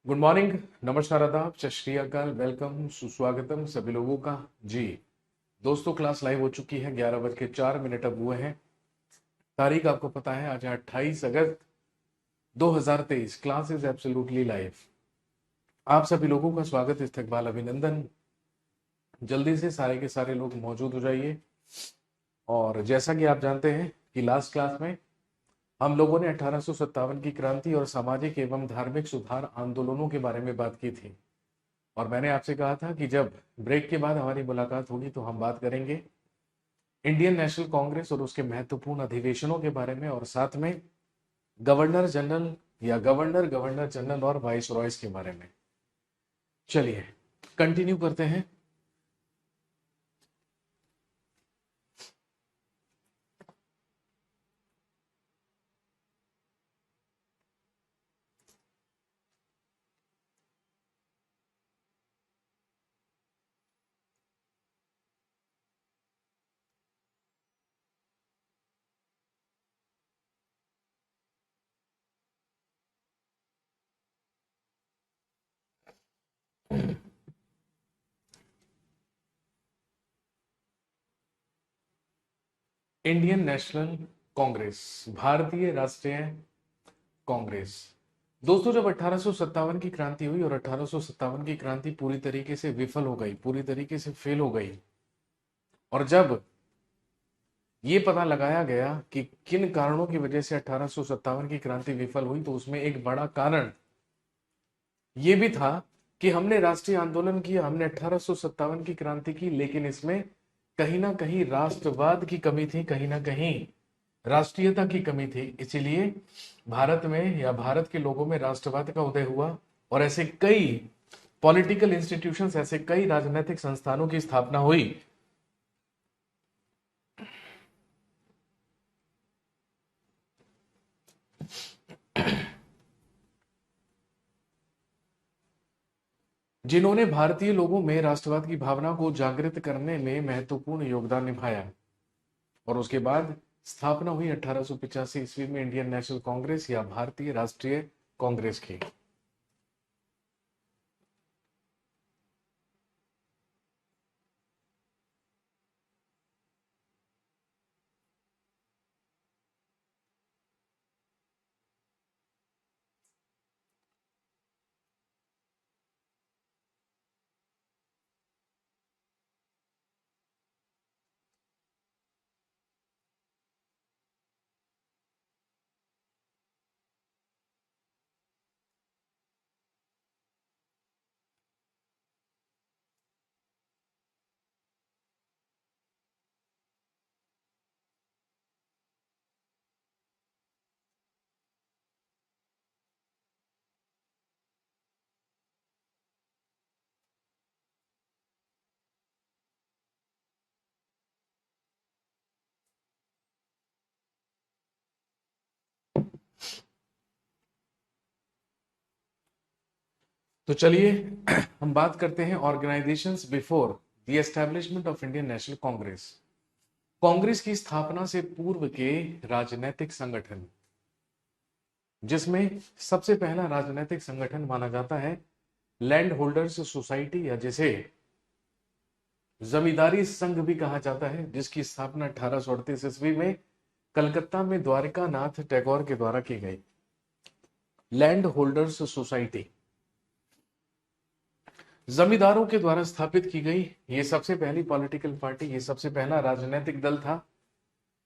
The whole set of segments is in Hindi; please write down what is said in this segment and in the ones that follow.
गुड मॉर्निंग, नमस्कार, आदाब, सत श्री अकाल, वेलकम, सुस्वागतम सभी लोगों का। जी दोस्तों, क्लास लाइव हो चुकी है। 11 बज के 4 मिनट अब हुए हैं। तारीख आपको पता है, आज है 28 अगस्त 2023। Class is absolutely live. आप सभी लोगों का स्वागत, इस्तकबाल, अभिनंदन। जल्दी से सारे के सारे लोग मौजूद हो जाइए। और जैसा कि आप जानते हैं कि लास्ट क्लास में हम लोगों ने 1857 की क्रांति और सामाजिक एवं धार्मिक सुधार आंदोलनों के बारे में बात की थी। और मैंने आपसे कहा था कि जब ब्रेक के बाद हमारी मुलाकात होगी तो हम बात करेंगे इंडियन नेशनल कांग्रेस और उसके महत्वपूर्ण अधिवेशनों के बारे में, और साथ में गवर्नर जनरल या गवर्नर जनरल और वाइस रॉयस के बारे में। चलिए कंटिन्यू करते हैं। इंडियन नेशनल कांग्रेस, भारतीय राष्ट्रीय कांग्रेस। दोस्तों, जब 1857 की क्रांति हुई और 1857 की क्रांति पूरी तरीके से विफल हो गई, पूरी तरीके से फेल हो गई, और जब ये पता लगाया गया कि किन कारणों की वजह से 1857 की क्रांति विफल हुई, तो उसमें एक बड़ा कारण ये भी था कि हमने राष्ट्रीय आंदोलन किया, हमने 1857 की क्रांति की, लेकिन इसमें कहीं ना कहीं राष्ट्रवाद की कमी थी, कहीं ना कहीं राष्ट्रीयता की कमी थी। इसीलिए भारत में या भारत के लोगों में राष्ट्रवाद का उदय हुआ और ऐसे कई पॉलिटिकल इंस्टीट्यूशंस, ऐसे कई राजनीतिक संस्थानों की स्थापना हुई जिन्होंने भारतीय लोगों में राष्ट्रवाद की भावना को जागृत करने में महत्वपूर्ण योगदान निभाया। और उसके बाद स्थापना हुई 1885 ईस्वी में इंडियन नेशनल कांग्रेस या भारतीय राष्ट्रीय कांग्रेस की। तो चलिए हम बात करते हैं organisations before the establishment of Indian national Congress. Congress की स्थापना से पूर्व के राजनीतिक संगठन, जिसमें सबसे पहला राजनीतिक संगठन माना जाता है लैंड होल्डर्स सोसाइटी, या जिसे जमींदारी संघ भी कहा जाता है, जिसकी स्थापना 1838 ईस्वी में कलकत्ता में द्वारिका नाथ टैगोर के द्वारा की गई। लैंड होल्डर्स सोसाइटी जमींदारों के द्वारा स्थापित की गई ये सबसे पहली पॉलिटिकल पार्टी, ये सबसे पहला राजनीतिक दल था।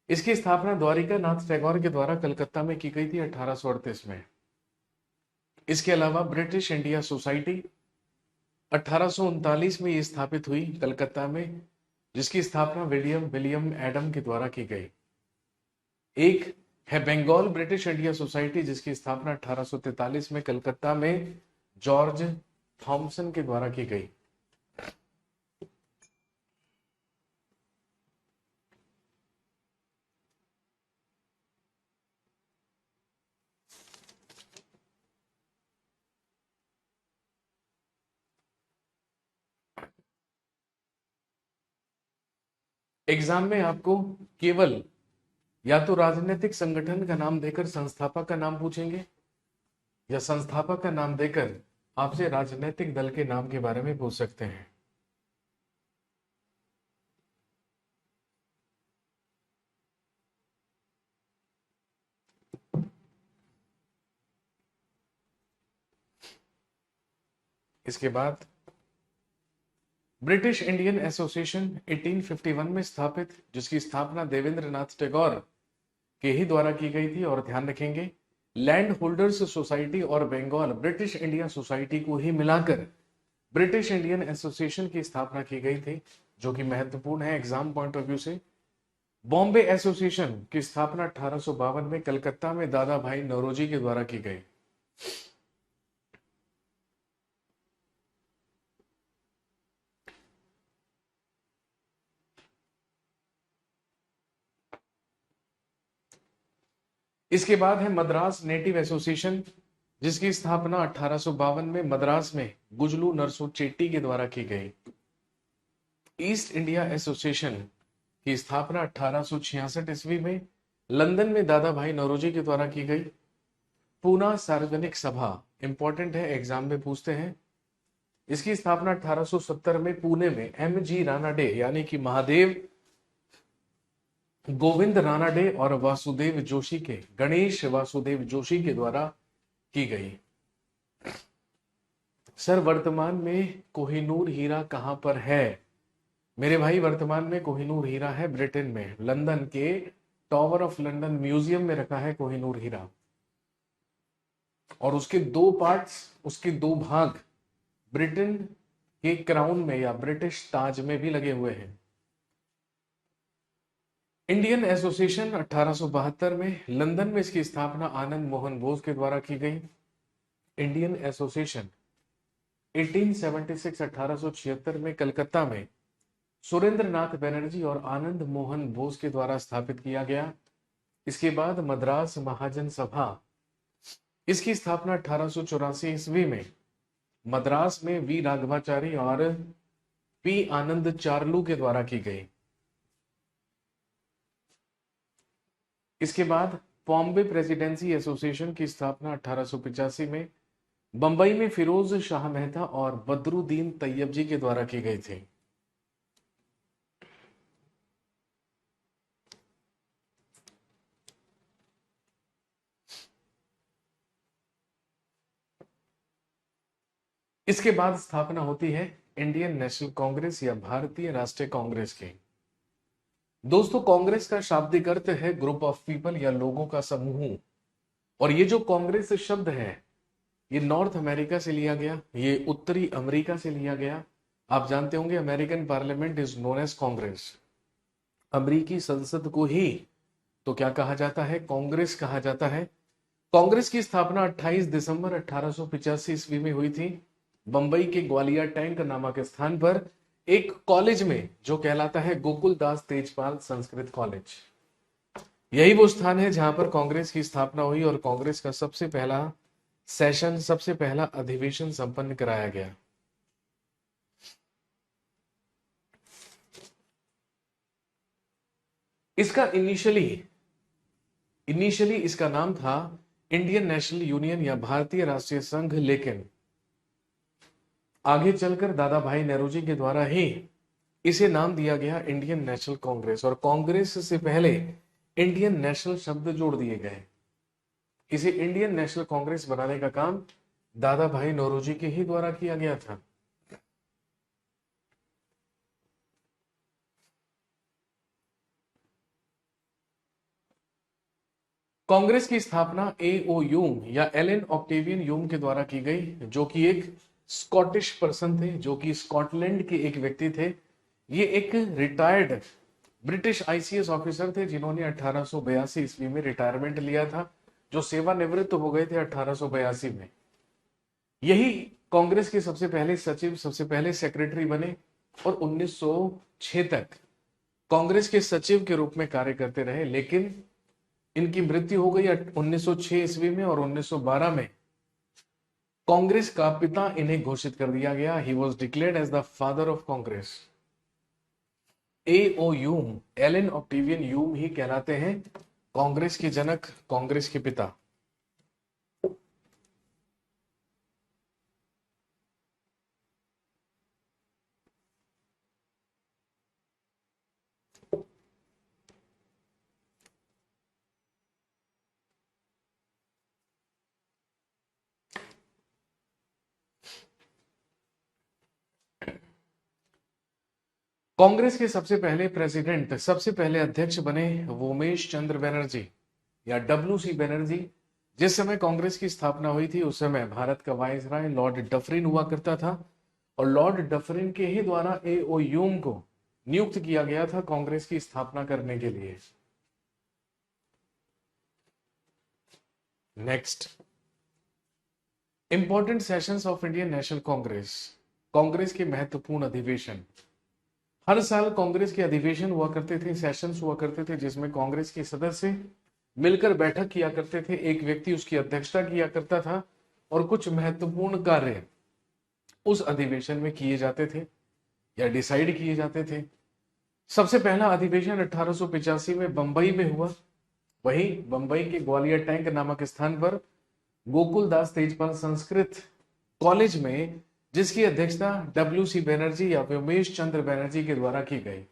इसकी स्थापना द्वारिका नाथ टैगोर के द्वारा कलकत्ता में की गई थी 1838 में। इसके अलावा ब्रिटिश इंडिया सोसाइटी 1839 में ये स्थापित हुई कलकत्ता में, जिसकी स्थापना विलियम विलियम एडम के द्वारा की गई। एक है बंगाल ब्रिटिश इंडिया सोसाइटी, जिसकी स्थापना 1843 में कलकत्ता में जॉर्ज थॉमसन के द्वारा की गई। एग्जाम में आपको केवल या तो राजनीतिक संगठन का नाम देकर संस्थापक का नाम पूछेंगे, या संस्थापक का नाम देकर आपसे राजनीतिक दल के नाम के बारे में पूछ सकते हैं। इसके बाद ब्रिटिश इंडियन एसोसिएशन 1851 में स्थापित, जिसकी स्थापना देवेंद्र नाथ टैगोर के ही द्वारा की गई थी। और ध्यान रखेंगे, लैंड होल्डर्स सोसाइटी और बंगाल ब्रिटिश इंडिया सोसाइटी को ही मिलाकर ब्रिटिश इंडियन एसोसिएशन की स्थापना की गई थी, जो कि महत्वपूर्ण है एग्जाम पॉइंट ऑफ व्यू से। बॉम्बे एसोसिएशन की स्थापना 1852 में कलकत्ता में दादा भाई नौरोजी के द्वारा की गई। इसके बाद है मद्रास नेटिव एसोसिएशन, जिसकी स्थापना 1852 में मद्रास में गुजलू नरसो चेट्टी के द्वारा की गई। ईस्ट इंडिया एसोसिएशन की स्थापना 1866 ईस्वी में लंदन में दादा भाई नौरोजी के द्वारा की गई। पूना सार्वजनिक सभा इंपॉर्टेंट है, एग्जाम में पूछते हैं। इसकी स्थापना 1870 में पुणे में M.G. रानाडे यानी कि महादेव गोविंद रानाडे और वासुदेव जोशी के गणेश वासुदेव जोशी के द्वारा की गई। सर वर्तमान में कोहिनूर हीरा कहां पर है? मेरे भाई वर्तमान में कोहिनूर हीरा है ब्रिटेन में, लंदन के टावर ऑफ लंदन म्यूजियम में रखा है कोहिनूर हीरा। और उसके दो पार्ट्स, उसके दो भाग ब्रिटेन के क्राउन में या ब्रिटिश ताज में भी लगे हुए हैं। इंडियन एसोसिएशन 1872 में लंदन में इसकी स्थापना आनंद मोहन बोस के द्वारा की गई। इंडियन एसोसिएशन 1876 में कलकत्ता में सुरेंद्र नाथ बनर्जी और आनंद मोहन बोस के द्वारा स्थापित किया गया। इसके बाद मद्रास महाजन सभा, इसकी स्थापना 1884 ईस्वी में मद्रास में वी राघवाचारी और पी आनंद चार्लू के द्वारा की गई। इसके बाद बॉम्बे प्रेसिडेंसी एसोसिएशन की स्थापना 1885 में बंबई में फिरोज शाह मेहता और बदरुद्दीन तैयब जी के द्वारा की गई थी। इसके बाद स्थापना होती है इंडियन नेशनल कांग्रेस या भारतीय राष्ट्रीय कांग्रेस की। दोस्तों, कांग्रेस का शाब्दिक अर्थ है ग्रुप ऑफ पीपल या लोगों का समूह। और ये जो कांग्रेस शब्द है, ये नॉर्थ अमेरिका से लिया गया, ये उत्तरी अमेरिका से लिया गया। आप जानते होंगे American parliament is known as Congress. अमेरिकी संसद को ही तो क्या कहा जाता है? कांग्रेस कहा जाता है। कांग्रेस की स्थापना 28 दिसंबर 1885 ईस्वी में हुई थी, बंबई के ग्वालियर टैंक नामक स्थान पर एक कॉलेज में, जो कहलाता है गोकुल दास तेजपाल संस्कृत कॉलेज। यही वो स्थान है जहां पर कांग्रेस की स्थापना हुई और कांग्रेस का सबसे पहला सेशन, सबसे पहला अधिवेशन संपन्न कराया गया। इसका इनिशियली इसका नाम था इंडियन नेशनल यूनियन या भारतीय राष्ट्रीय संघ, लेकिन आगे चलकर दादा भाई नेहरू के द्वारा ही इसे नाम दिया गया इंडियन नेशनल कांग्रेस। और कांग्रेस से पहले इंडियन नेशनल शब्द जोड़ दिए गए। इसे इंडियन नेशनल कांग्रेस बनाने का काम दादा भाई नौरोजी के ही द्वारा किया गया था। कांग्रेस की स्थापना A.O. यूम या एलन ऑक्टेवियन यूम के द्वारा की गई, जो कि एक स्कॉटिश पर्सन थे, जो कि स्कॉटलैंड के एक व्यक्ति थे। ये एक रिटायर्ड ब्रिटिश आईसीएस ऑफिसर थे, जिन्होंने 1882 ईस्वी में रिटायरमेंट लिया था, जो सेवानिवृत्त हो गए थे 1882 में। यही कांग्रेस के सबसे पहले सचिव, सबसे पहले सेक्रेटरी बने और 1906 तक कांग्रेस के सचिव के रूप में कार्य करते रहे। लेकिन इनकी मृत्यु हो गई 1906 ईस्वी में और 1912 में कांग्रेस का पिता इन्हें घोषित कर दिया गया। He was declared as the father of Congress. A.O. Hume, Allan Octavian Hume ही कहलाते हैं कांग्रेस के जनक, कांग्रेस के पिता। कांग्रेस के सबसे पहले प्रेसिडेंट, सबसे पहले अध्यक्ष बने उमेश चंद्र बनर्जी या डब्ल्यू सी बनर्जी। जिस समय कांग्रेस की स्थापना हुई थी उस समय भारत का वायसराय लॉर्ड डफरिन हुआ करता था और लॉर्ड डफरिन के ही द्वारा ए.ओ. ह्यूम को नियुक्त किया गया था कांग्रेस की स्थापना करने के लिए। Next, important sessions of Indian national Congress. Congress के महत्वपूर्ण अधिवेशन। हर साल कांग्रेस के अधिवेशन हुआ करते थे, सेशंस हुआ करते थे, जिसमें कांग्रेस के सदस्य मिलकर बैठक किया करते थे। एक व्यक्ति उसकी अध्यक्षता किया करता था और कुछ महत्वपूर्ण कार्य उस अधिवेशन में किए जाते थे या डिसाइड किए जाते थे। सबसे पहला अधिवेशन 1885 में बंबई में हुआ। वही बंबई के ग्वालियर टैंक नामक स्थान पर गोकुल दास तेजपाल संस्कृत कॉलेज में, जिसकी अध्यक्षता डब्ल्यू.सी. बनर्जी या उमेश चंद्र बनर्जी के द्वारा की गई।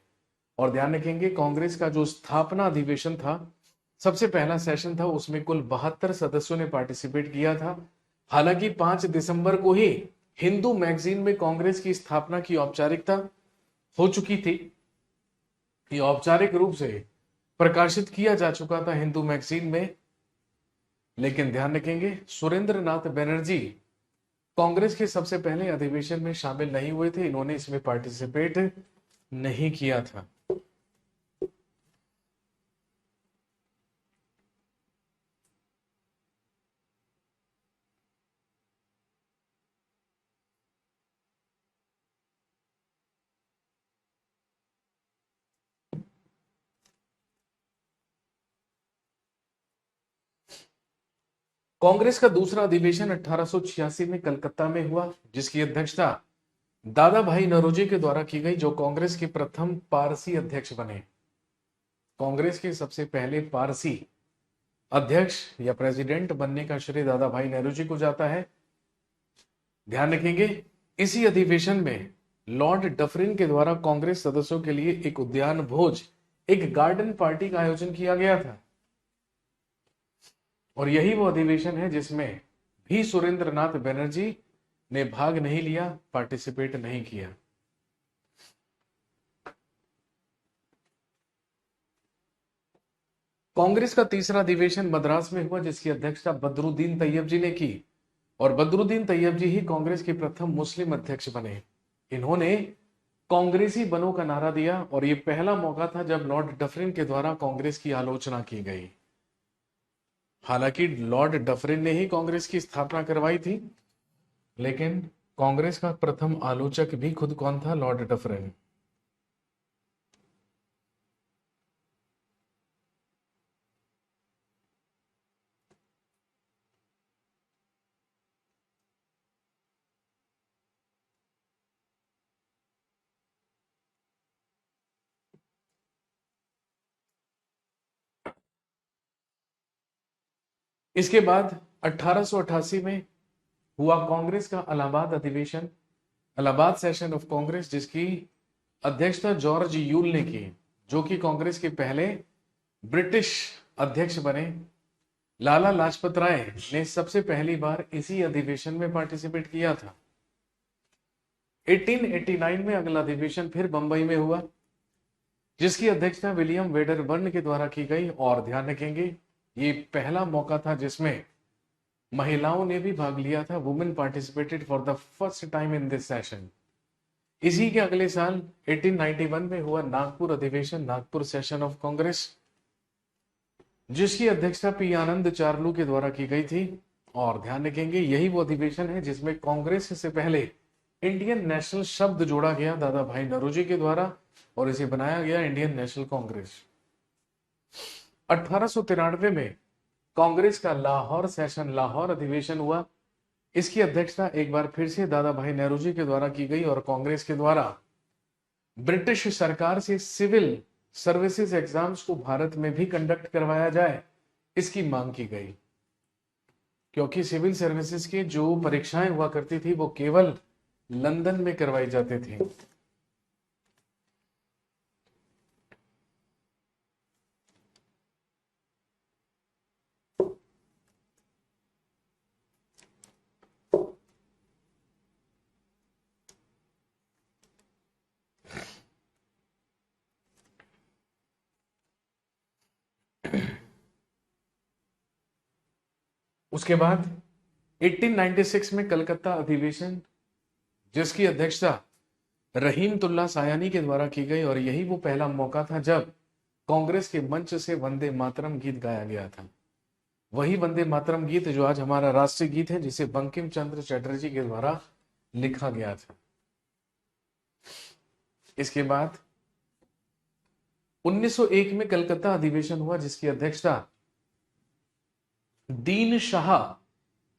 और ध्यान रखेंगे, कांग्रेस का जो स्थापना अधिवेशन था, सबसे पहला सेशन था, उसमें कुल 72 सदस्यों ने पार्टिसिपेट किया था। हालांकि 5 दिसंबर को ही हिंदू मैगजीन में कांग्रेस की स्थापना की औपचारिकता हो चुकी थी। ये औपचारिक रूप से प्रकाशित किया जा चुका था हिंदू मैगजीन में। लेकिन ध्यान रखेंगे, सुरेंद्र नाथ बनर्जी कांग्रेस के सबसे पहले अधिवेशन में शामिल नहीं हुए थे। इन्होंने इसमें पार्टिसिपेट नहीं किया था। कांग्रेस का दूसरा अधिवेशन 1886 में कलकत्ता में हुआ, जिसकी अध्यक्षता दादा भाई नौरोजी के द्वारा की गई, जो कांग्रेस के प्रथम पारसी अध्यक्ष बने। कांग्रेस के सबसे पहले पारसी अध्यक्ष या प्रेसिडेंट बनने का श्रेय दादा भाई नौरोजी को जाता है। ध्यान रखेंगे, इसी अधिवेशन में लॉर्ड डफरिन के द्वारा कांग्रेस सदस्यों के लिए एक उद्यान भोज, एक गार्डन पार्टी का आयोजन किया गया था। और यही वो अधिवेशन है जिसमें भी सुरेंद्र नाथ बनर्जी ने भाग नहीं लिया, पार्टिसिपेट नहीं किया। कांग्रेस का तीसरा अधिवेशन मद्रास में हुआ, जिसकी अध्यक्षता बदरुद्दीन तैयब जी ने की। और बदरुद्दीन तैयब जी ही कांग्रेस के प्रथम मुस्लिम अध्यक्ष बने। इन्होंने कांग्रेसी बनो का नारा दिया और यह पहला मौका था जब लॉर्ड डफरिन के द्वारा कांग्रेस की आलोचना की गई। हालांकि लॉर्ड डफरिन ने ही कांग्रेस की स्थापना करवाई थी, लेकिन कांग्रेस का प्रथम आलोचक भी खुद कौन था? Lord Dufferin. इसके बाद 1888 में हुआ कांग्रेस का इलाहाबाद अधिवेशन, इलाहाबाद सेशन ऑफ कांग्रेस, जिसकी अध्यक्षता जॉर्ज यूल ने की, जो कि कांग्रेस के पहले ब्रिटिश अध्यक्ष बने। लाला लाजपत राय ने सबसे पहली बार इसी अधिवेशन में पार्टिसिपेट किया था। 1889 में अगला अधिवेशन फिर बंबई में हुआ, जिसकी अध्यक्षता विलियम वेडरबर्न के द्वारा की गई। और ध्यान रखेंगे, ये पहला मौका था जिसमें महिलाओं ने भी भाग लिया था। Women participated for the first time in this session. इसी के अगले साल 1891 में हुआ नागपुर अधिवेशन, नागपुर सेशन ऑफ कांग्रेस, जिसकी अध्यक्षता पी आनंद चार्लू के द्वारा की गई थी। और ध्यान रखेंगे, यही वो अधिवेशन है जिसमें कांग्रेस से पहले इंडियन नेशनल शब्द जोड़ा गया दादा भाई नौरोजी के द्वारा और इसे बनाया गया इंडियन नेशनल कांग्रेस। 1893 में कांग्रेस का लाहौर सेशन, लाहौर अधिवेशन हुआ। इसकी अध्यक्षता एक बार फिर से दादा भाई नौरोजी के द्वारा की गई और कांग्रेस के द्वारा ब्रिटिश सरकार से सिविल सर्विसेज एग्जाम्स को भारत में भी कंडक्ट करवाया जाए, इसकी मांग की गई। क्योंकि सिविल सर्विसेज की जो परीक्षाएं हुआ करती थी वो केवल लंदन में करवाई जाती थी। उसके बाद 1896 में कलकत्ता अधिवेशन, जिसकी अध्यक्षता रहीमतुल्ला सायानी के द्वारा की गई, और यही वो पहला मौका था जब कांग्रेस के मंच से वंदे मातरम गीत गाया गया था। वही वंदे मातरम गीत जो आज हमारा राष्ट्रीय गीत है, जिसे बंकिम चंद्र चटर्जी के द्वारा लिखा गया था। इसके बाद 1901 में कलकत्ता अधिवेशन हुआ, जिसकी अध्यक्षता दीन शाह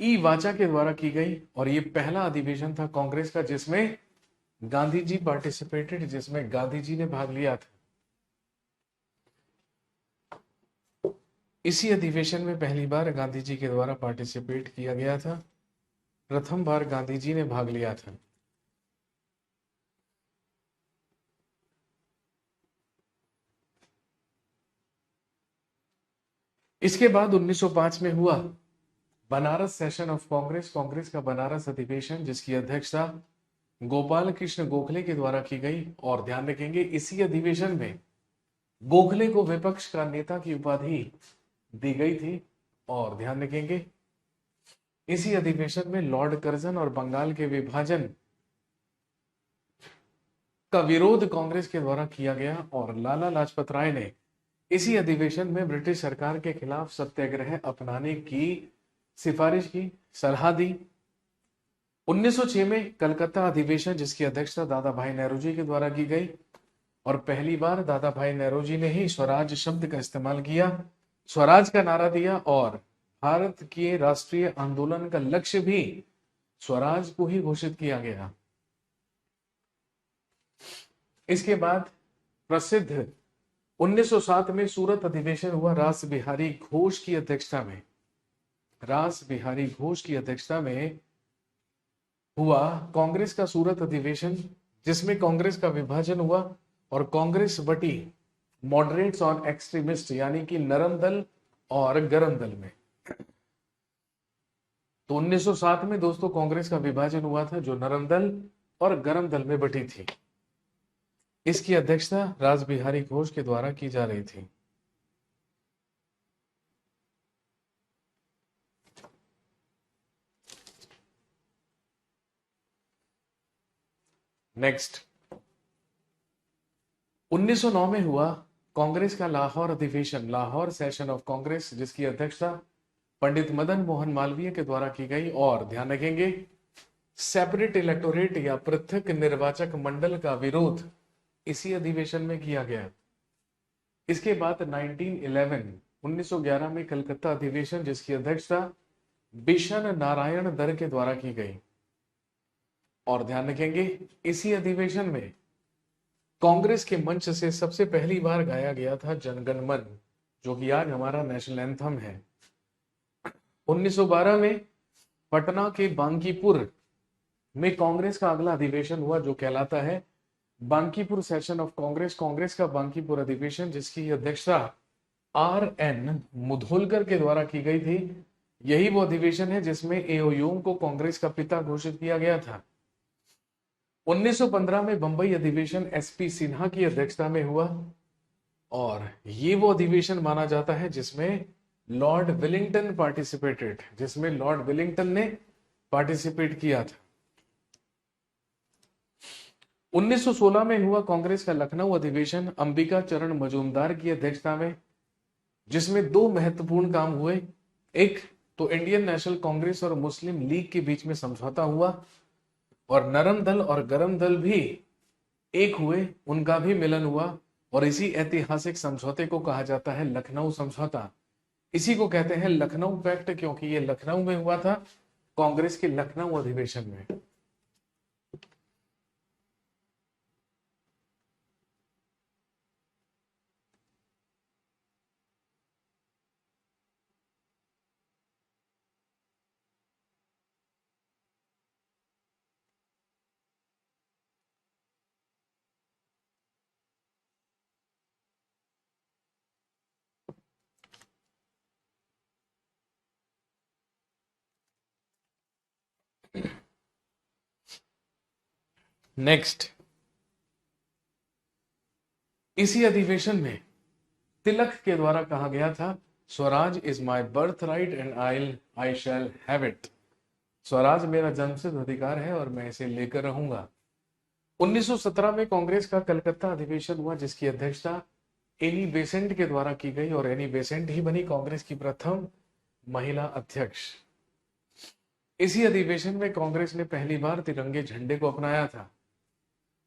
ई वाचा के द्वारा की गई, और यह पहला अधिवेशन था कांग्रेस का जिसमें गांधी जी पार्टिसिपेटेड, जिसमें गांधी जी ने भाग लिया था। इसी अधिवेशन में पहली बार गांधी जी के द्वारा पार्टिसिपेट किया गया था, प्रथम बार गांधी जी ने भाग लिया था। इसके बाद 1905 में हुआ बनारस सेशन ऑफ कांग्रेस, कांग्रेस का बनारस अधिवेशन, जिसकी अध्यक्षता गोपाल कृष्ण गोखले के द्वारा की गई। और ध्यान रखेंगे, इसी अधिवेशन में गोखले को विपक्ष का नेता की उपाधि दी गई थी। और ध्यान रखेंगे, इसी अधिवेशन में लॉर्ड कर्जन और बंगाल के विभाजन का विरोध कांग्रेस के द्वारा किया गया, और लाला लाजपत राय ने इसी अधिवेशन में ब्रिटिश सरकार के खिलाफ सत्याग्रह अपनाने की सिफारिश की, सलाह दी। 1906 में कलकत्ता अधिवेशन, जिसकी अध्यक्षता दादा भाई नेहरू के द्वारा की गई, और पहली बार दादा भाई नेहरू ने ही स्वराज शब्द का इस्तेमाल किया, स्वराज का नारा दिया, और भारत के राष्ट्रीय आंदोलन का लक्ष्य भी स्वराज को ही घोषित किया गया। इसके बाद प्रसिद्ध 1907 में सूरत अधिवेशन हुआ, रास बिहारी घोष की अध्यक्षता में। रास बिहारी घोष की अध्यक्षता में हुआ कांग्रेस का सूरत अधिवेशन, जिसमें कांग्रेस का विभाजन हुआ और कांग्रेस बटी मॉडरेट्स और एक्सट्रीमिस्ट, यानी कि नरम दल और गरम दल में। तो 1907 में दोस्तों कांग्रेस का विभाजन हुआ था, जो नरम दल और गरम दल में बटी थी। इसकी अध्यक्षता रास बिहारी घोष के द्वारा की जा रही थी। नेक्स्ट 1909 में हुआ कांग्रेस का लाहौर अधिवेशन, लाहौर सेशन ऑफ कांग्रेस, जिसकी अध्यक्षता पंडित मदन मोहन मालवीय के द्वारा की गई। और ध्यान रखेंगे, सेपरेट इलेक्टोरेट या पृथक निर्वाचक मंडल का विरोध इसी अधिवेशन में किया गया। इसके बाद 1911 में कलकत्ता अधिवेशन, जिसकी अध्यक्षता बिशन नारायण दर के द्वारा की गई। और ध्यान रखेंगे, इसी अधिवेशन में कांग्रेस के मंच से सबसे पहली बार गाया गया था जनगण मन, जो कि आज हमारा नेशनल एंथम है। 1912 में पटना के बांकीपुर में कांग्रेस का अगला अधिवेशन हुआ, जो कहलाता है बांकीपुर सेशन ऑफ कांग्रेस, कांग्रेस का बांकीपुर अधिवेशन, जिसकी अध्यक्षता RN मुधोलकर के द्वारा की गई थी। यही वो अधिवेशन है जिसमें एओयूम को कांग्रेस का पिता घोषित किया गया था। 1915 में बंबई अधिवेशन SP सिन्हा की अध्यक्षता में हुआ, और ये वो अधिवेशन माना जाता है जिसमें लॉर्ड विलिंगटन पार्टिसिपेटेड, जिसमें लॉर्ड विलिंगटन ने पार्टिसिपेट किया था। 1916 में हुआ कांग्रेस का लखनऊ अधिवेशन, अंबिका चरण मजूमदार की अध्यक्षता में, जिसमें दो महत्वपूर्ण काम हुए। एक तो इंडियन नेशनल कांग्रेस और मुस्लिम लीग के बीच में समझौता हुआ, और नरम दल और गरम दल भी एक हुए, उनका भी मिलन हुआ, और इसी ऐतिहासिक समझौते को कहा जाता है लखनऊ समझौता। इसी को कहते हैं लखनऊ पैक्ट, क्योंकि ये लखनऊ में हुआ था, कांग्रेस के लखनऊ अधिवेशन में। नेक्स्ट, इसी अधिवेशन में तिलक के द्वारा कहा गया था Swaraj is my birth right and I shall have it. Swaraj मेरा जन्मसिद्ध अधिकार है और मैं इसे लेकर रहूंगा। 1917 में कांग्रेस का कलकत्ता अधिवेशन हुआ जिसकी अध्यक्षता एनी बेसेंट के द्वारा की गई और एनी बेसेंट ही बनी कांग्रेस की प्रथम महिला अध्यक्ष। इसी अधिवेशन में कांग्रेस ने पहली बार तिरंगे झंडे को अपनाया था।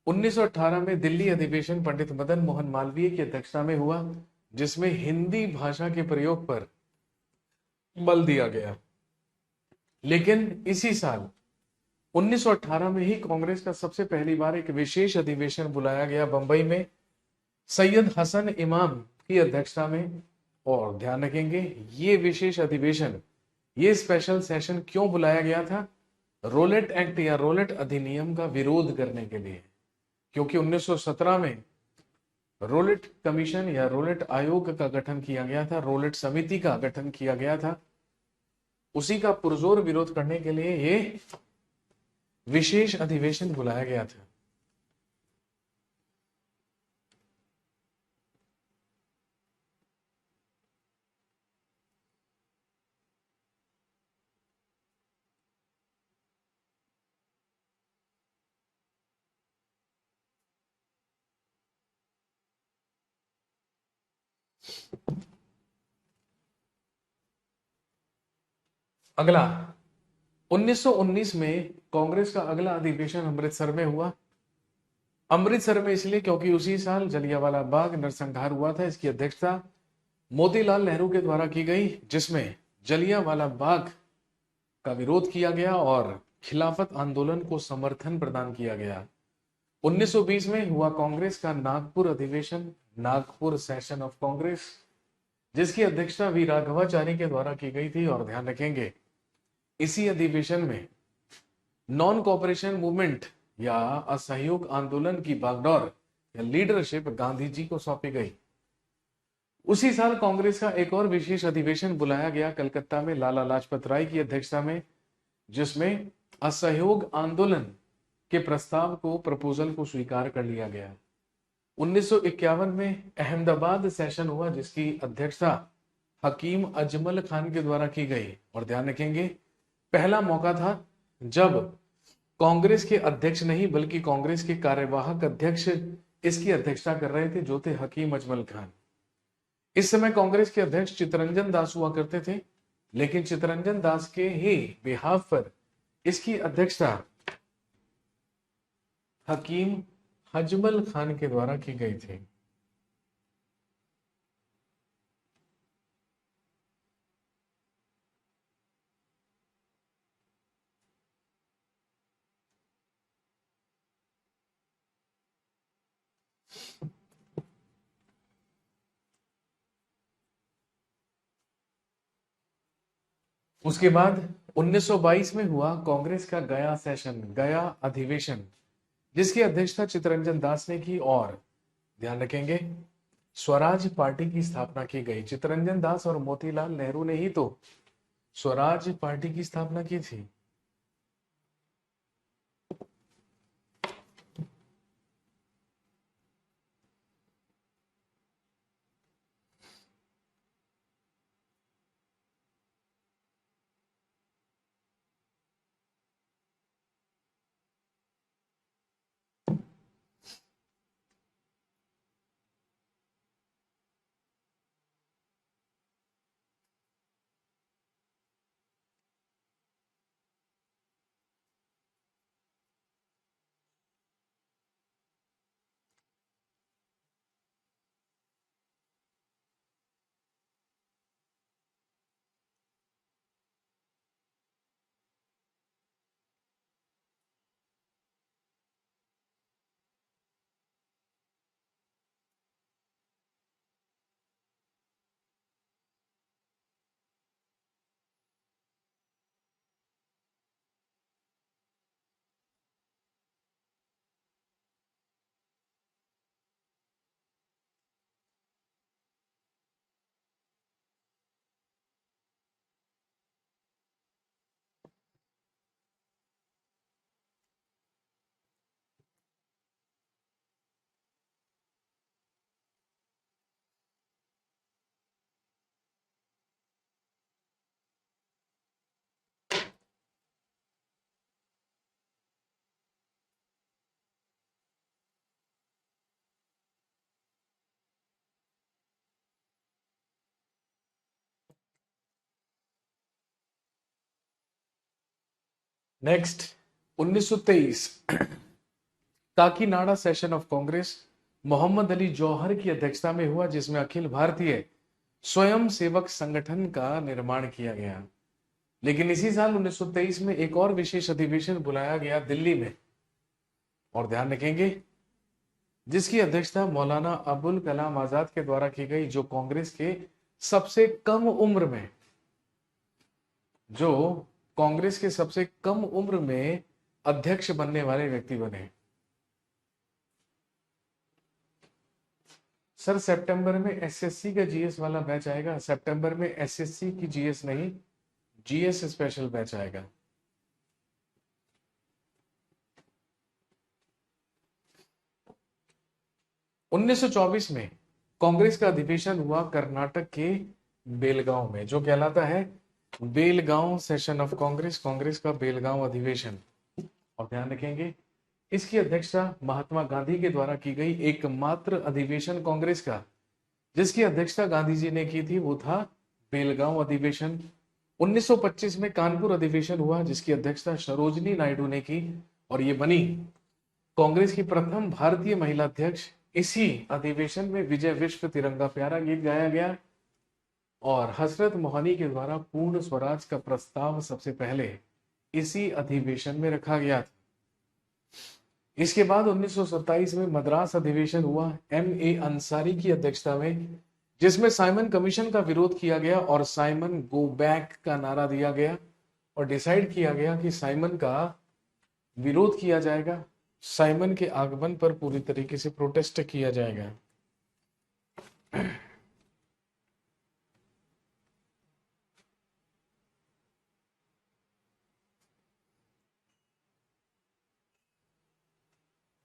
1918 में दिल्ली अधिवेशन पंडित मदन मोहन मालवीय की अध्यक्षता में हुआ जिसमें हिंदी भाषा के प्रयोग पर बल दिया गया। लेकिन इसी साल 1918 में ही कांग्रेस का सबसे पहली बार एक विशेष अधिवेशन बुलाया गया बंबई में सैयद हसन इमाम की अध्यक्षता में। और ध्यान रखेंगे ये विशेष अधिवेशन, ये स्पेशल सेशन क्यों बुलाया गया था? रोलेट एक्ट या रोलेट अधिनियम का विरोध करने के लिए, क्योंकि 1917 में रोलेट कमीशन या रोलेट आयोग का गठन किया गया था, रोलेट समिति का गठन किया गया था। उसी का पुरजोर विरोध करने के लिए ये विशेष अधिवेशन बुलाया गया था। अगला 1919 में कांग्रेस का अगला अधिवेशन अमृतसर में हुआ। अमृतसर में इसलिए क्योंकि उसी साल जलियांवाला बाग नरसंहार हुआ था। इसकी अध्यक्षता मोतीलाल नेहरू के द्वारा की गई जिसमें जलियांवाला बाग का विरोध किया गया और खिलाफत आंदोलन को समर्थन प्रदान किया गया। 1920 में हुआ कांग्रेस का नागपुर अधिवेशन, नागपुर सेशन ऑफ कांग्रेस, जिसकी अध्यक्षता वी राघवाचारी के द्वारा की गई थी। और ध्यान रखेंगे इसी अधिवेशन में नॉन कोऑपरेशन मूवमेंट या असहयोग आंदोलन की बागडोर या लीडरशिप गांधी जी को सौंपी गई। उसी साल कांग्रेस का एक और विशेष अधिवेशन बुलाया गया कलकत्ता में लाला लाजपत राय की अध्यक्षता में, जिसमें असहयोग आंदोलन के प्रस्ताव को, प्रपोजल को स्वीकार कर लिया गया। 1951 में अहमदाबाद सेशन हुआ जिसकी अध्यक्षता हकीम अजमल खान के द्वारा की गई। और ध्यान रखेंगे पहला मौका था जब कांग्रेस के अध्यक्ष नहीं बल्कि कांग्रेस के कार्यवाहक अध्यक्ष इसकी अध्यक्षता कर रहे थे, जो थे हकीम अजमल खान। इस समय कांग्रेस के अध्यक्ष चित्तरंजन दास हुआ करते थे, लेकिन चित्तरंजन दास के ही बिहाफ पर इसकी अध्यक्षता हकीम अजमल खान के द्वारा की गई थी। उसके बाद 1922 में हुआ कांग्रेस का गया सेशन, गया अधिवेशन, जिसकी अध्यक्षता चित्तरंजन दास ने की। और ध्यान रखेंगे स्वराज पार्टी की स्थापना की गई। चित्तरंजन दास और मोतीलाल नेहरू ने ही तो स्वराज पार्टी की स्थापना की थी। Next 1923 Kakinada session of Congress Mohammad Ali Jauhar की अध्यक्षता में हुआ, जिसमें अखिल भारतीय स्वयं सेवक संगठन का निर्माण किया गया। लेकिन इसी साल 1923 में एक और विशेष अधिवेशन बुलाया गया दिल्ली में, और ध्यान रखेंगे जिसकी अध्यक्षता मौलाना अबुल कलाम आजाद के द्वारा की गई, जो कांग्रेस के सबसे कम उम्र में अध्यक्ष बनने वाले व्यक्ति बने। सर सितंबर में एसएससी का जीएस वाला बैच आएगा, सितंबर में एसएससी की जीएस नहीं, जीएस स्पेशल बैच आएगा। उन्नीस में कांग्रेस का अधिवेशन हुआ कर्नाटक के बेलगांव में, जो कहलाता है बेलगांव सेशन ऑफ कांग्रेस, कांग्रेस का बेलगांव अधिवेशन। और ध्यान रखेंगे इसकी अध्यक्षता महात्मा गांधी के द्वारा की गई। एकमात्र अधिवेशन कांग्रेस का जिसकी अध्यक्षता गांधी जी ने की थी वो था बेलगांव अधिवेशन। 1925 में कानपुर अधिवेशन हुआ, जिसकी अध्यक्षता सरोजनी नायडू ने की, और ये बनी कांग्रेस की प्रथम भारतीय महिला अध्यक्ष। इसी अधिवेशन में विजय विश्व तिरंगा प्यारा गीत गाया गया, और हजरत मोहनी के द्वारा पूर्ण स्वराज का प्रस्ताव सबसे पहले इसी अधिवेशन में रखा गया था। इसके बाद 1927 में मद्रास अधिवेशन हुआ M.A. अंसारी की अध्यक्षता में, जिसमें साइमन कमीशन का विरोध किया गया और साइमन गो बैक का नारा दिया गया, और डिसाइड किया गया कि साइमन का विरोध किया जाएगा, साइमन के आगमन पर पूरी तरीके से प्रोटेस्ट किया जाएगा।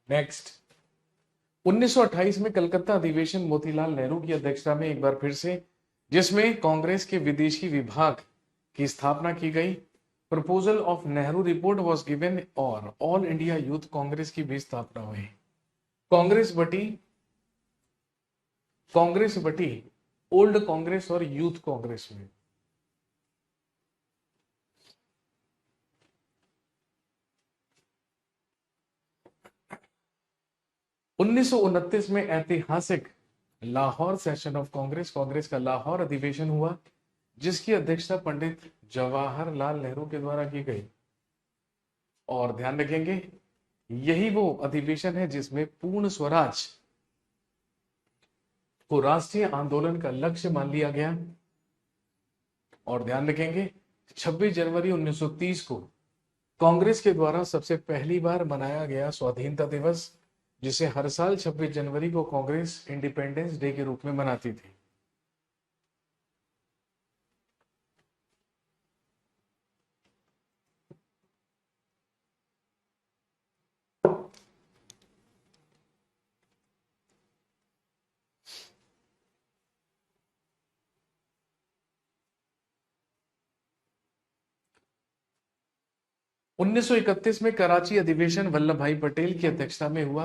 नेक्स्ट 1928 में कलकत्ता अधिवेशन मोतीलाल नेहरू की अध्यक्षता में एक बार फिर से, जिसमें कांग्रेस के विदेशी विभाग की स्थापना की गई। Proposal of Nehru report was given और ऑल इंडिया यूथ कांग्रेस की भी स्थापना हुई। कांग्रेस बटी ओल्ड कांग्रेस और यूथ कांग्रेस में। उन्नीस में ऐतिहासिक लाहौर सेशन ऑफ कांग्रेस, कांग्रेस का लाहौर अधिवेशन हुआ, जिसकी अध्यक्षता पंडित जवाहरलाल नेहरू के द्वारा की गई। और ध्यान रखेंगे यही वो अधिवेशन है जिसमें पूर्ण स्वराज को राष्ट्रीय आंदोलन का लक्ष्य मान लिया गया। और ध्यान रखेंगे 26 जनवरी 1930 को कांग्रेस के द्वारा सबसे पहली बार मनाया गया स्वाधीनता दिवस, जिसे हर साल 26 जनवरी को कांग्रेस इंडिपेंडेंस डे के रूप में मनाती थी। उन्नीस में कराची अधिवेशन वल्लभ भाई पटेल की अध्यक्षता में हुआ,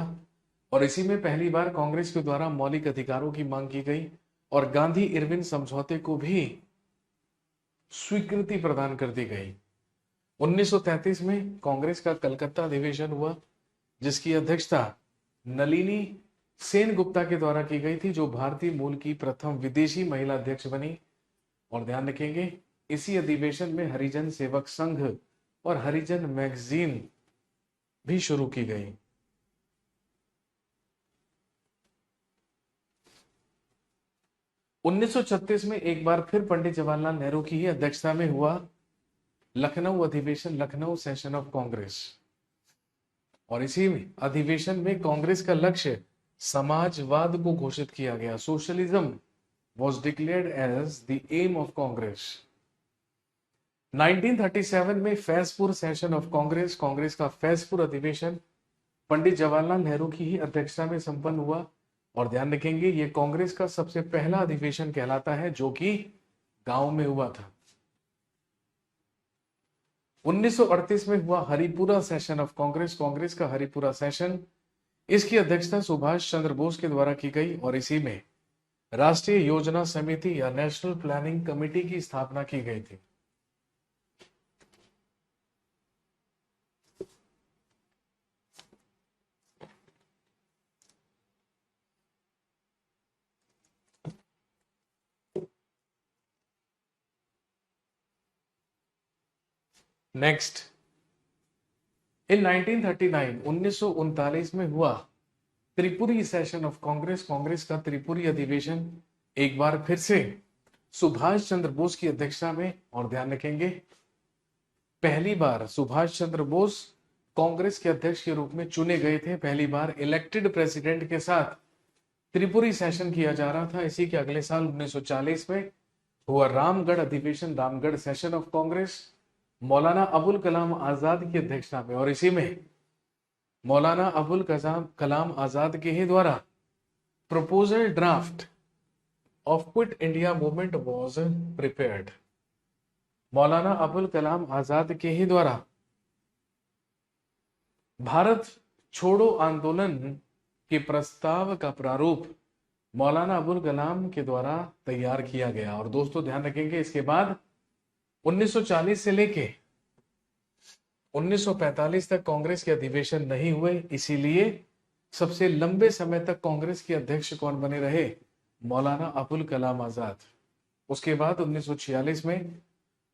और इसी में पहली बार कांग्रेस के द्वारा मौलिक अधिकारों की मांग की गई और गांधी इरविन समझौते को भी स्वीकृति प्रदान कर दी गई। 1933 में कांग्रेस का कलकत्ता अधिवेशन हुआ, जिसकी अध्यक्षता नलिनी सेन गुप्ता के द्वारा की गई थी, जो भारतीय मूल की प्रथम विदेशी महिला अध्यक्ष बनी। और ध्यान रखेंगे इसी अधिवेशन में हरिजन सेवक संघ और हरिजन मैगजीन भी शुरू की गई। उन्नीस में एक बार फिर पंडित जवाहरलाल नेहरू की ही अध्यक्षता में हुआ लखनऊ अधिवेशन, लखनऊ सेशन ऑफ कांग्रेस। और इसी अधिवेशन में कांग्रेस का लक्ष्य समाजवाद को घोषित किया गया। Socialism was declared as the aim of Congress. 1937 में फैजपुर सेशन ऑफ कांग्रेस, कांग्रेस का फैजपुर अधिवेशन पंडित जवाहरलाल नेहरू की ही अध्यक्षता में संपन्न हुआ। और ध्यान रखेंगे ये कांग्रेस का सबसे पहला अधिवेशन कहलाता है जो कि गांव में हुआ था। 1938 में हुआ हरिपुरा सेशन ऑफ कांग्रेस, कांग्रेस का हरिपुरा सेशन, इसकी अध्यक्षता सुभाष चंद्र बोस के द्वारा की गई और इसी में राष्ट्रीय योजना समिति या नेशनल प्लानिंग कमेटी की स्थापना की गई थी। नेक्स्ट, इन 1939 1939 में हुआ त्रिपुरी सेशन ऑफ कांग्रेस, कांग्रेस का त्रिपुरी अधिवेशन एक बार फिर से सुभाष चंद्र बोस की अध्यक्षता में। और ध्यान रखेंगे, पहली बार सुभाष चंद्र बोस कांग्रेस के अध्यक्ष के रूप में चुने गए थे। पहली बार इलेक्टेड प्रेसिडेंट के साथ त्रिपुरी सेशन किया जा रहा था। इसी के अगले साल 1940 में हुआ रामगढ़ अधिवेशन, रामगढ़ सेशन ऑफ कांग्रेस, मौलाना अबुल कलाम आजाद की अध्यक्षता में। और इसी में मौलाना अबुल कलाम आजाद के ही द्वारा proposal draft of quit India movement was prepared. Maulana Abul Kalam Azad के ही द्वारा भारत छोड़ो आंदोलन के प्रस्ताव का प्रारूप मौलाना अबुल कलाम के द्वारा तैयार किया गया। और दोस्तों ध्यान रखेंगे, इसके बाद 1940 से लेके 1945 तक कांग्रेस के अधिवेशन नहीं हुए। इसीलिए सबसे लंबे समय तक कांग्रेस के अध्यक्ष कौन बने रहे? मौलाना अबुल कलाम आजाद। उसके बाद 1946 में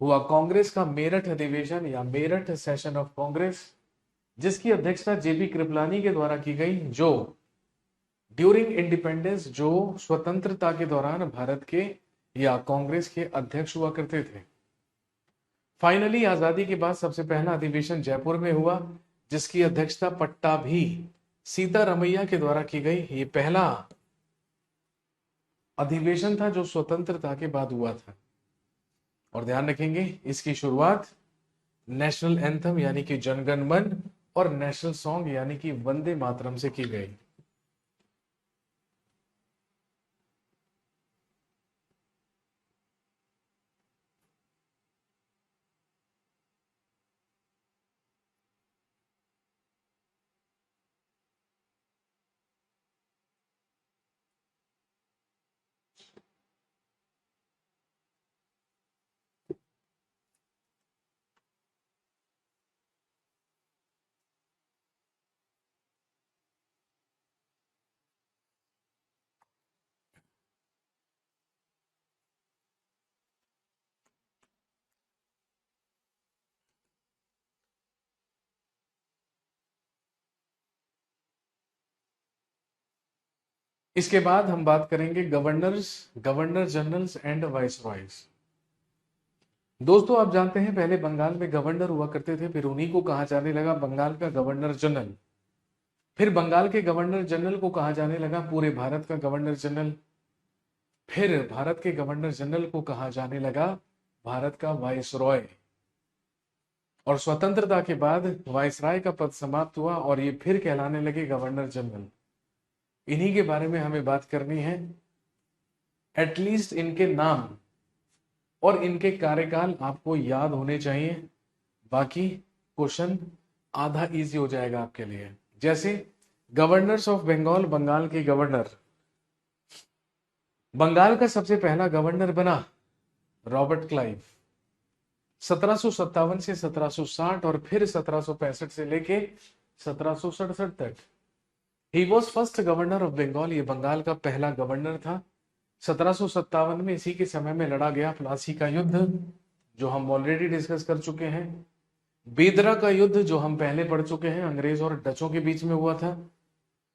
हुआ कांग्रेस का मेरठ अधिवेशन या मेरठ सेशन ऑफ कांग्रेस, जिसकी अध्यक्षता जेबी कृपलानी के द्वारा की गई, जो ड्यूरिंग इंडिपेंडेंस, जो स्वतंत्रता के दौरान भारत के या कांग्रेस के अध्यक्ष हुआ करते थे। फाइनली आजादी के बाद सबसे पहला अधिवेशन जयपुर में हुआ, जिसकी अध्यक्षता पट्टाभी सीतारमैया के द्वारा की गई। ये पहला अधिवेशन था जो स्वतंत्रता के बाद हुआ था। और ध्यान रखेंगे, इसकी शुरुआत नेशनल एंथम यानी कि जनगण मन और नेशनल सॉन्ग यानी कि वंदे मातरम से की गई। इसके बाद हम बात करेंगे गवर्नर जनरल्स एंड वाइसरॉयज। दोस्तों आप जानते हैं, पहले बंगाल में गवर्नर हुआ करते थे, फिर उन्हीं को कहा जाने लगा बंगाल का गवर्नर जनरल। फिर बंगाल के गवर्नर जनरल को कहा जाने लगा पूरे भारत का गवर्नर जनरल। फिर भारत के गवर्नर जनरल को कहा जाने लगा भारत का वाइसरॉय। और स्वतंत्रता के बाद वाइसराय का पद समाप्त हुआ और ये फिर कहलाने लगे गवर्नर जनरल। इन्हीं के बारे में हमें बात करनी है। एटलीस्ट इनके नाम और इनके कार्यकाल आपको याद होने चाहिए, बाकी क्वेश्चन आधा इजी हो जाएगा आपके लिए। जैसे गवर्नर्स ऑफ बंगाल, बंगाल के गवर्नर। बंगाल का सबसे पहला गवर्नर बना रॉबर्ट क्लाइव 1757 से 1760 और फिर 1765 से लेके 1767 तक। He was first governor of Bengal, ये बंगाल का पहला गवर्नर था। 1757 में इसी के समय में लड़ा गया प्लासी का युद्ध, जो हम ऑलरेडी डिस्कस कर चुके हैं। बेदरा का युद्ध, जो हम पहले पढ़ चुके हैं, अंग्रेज और डचों के बीच में हुआ था।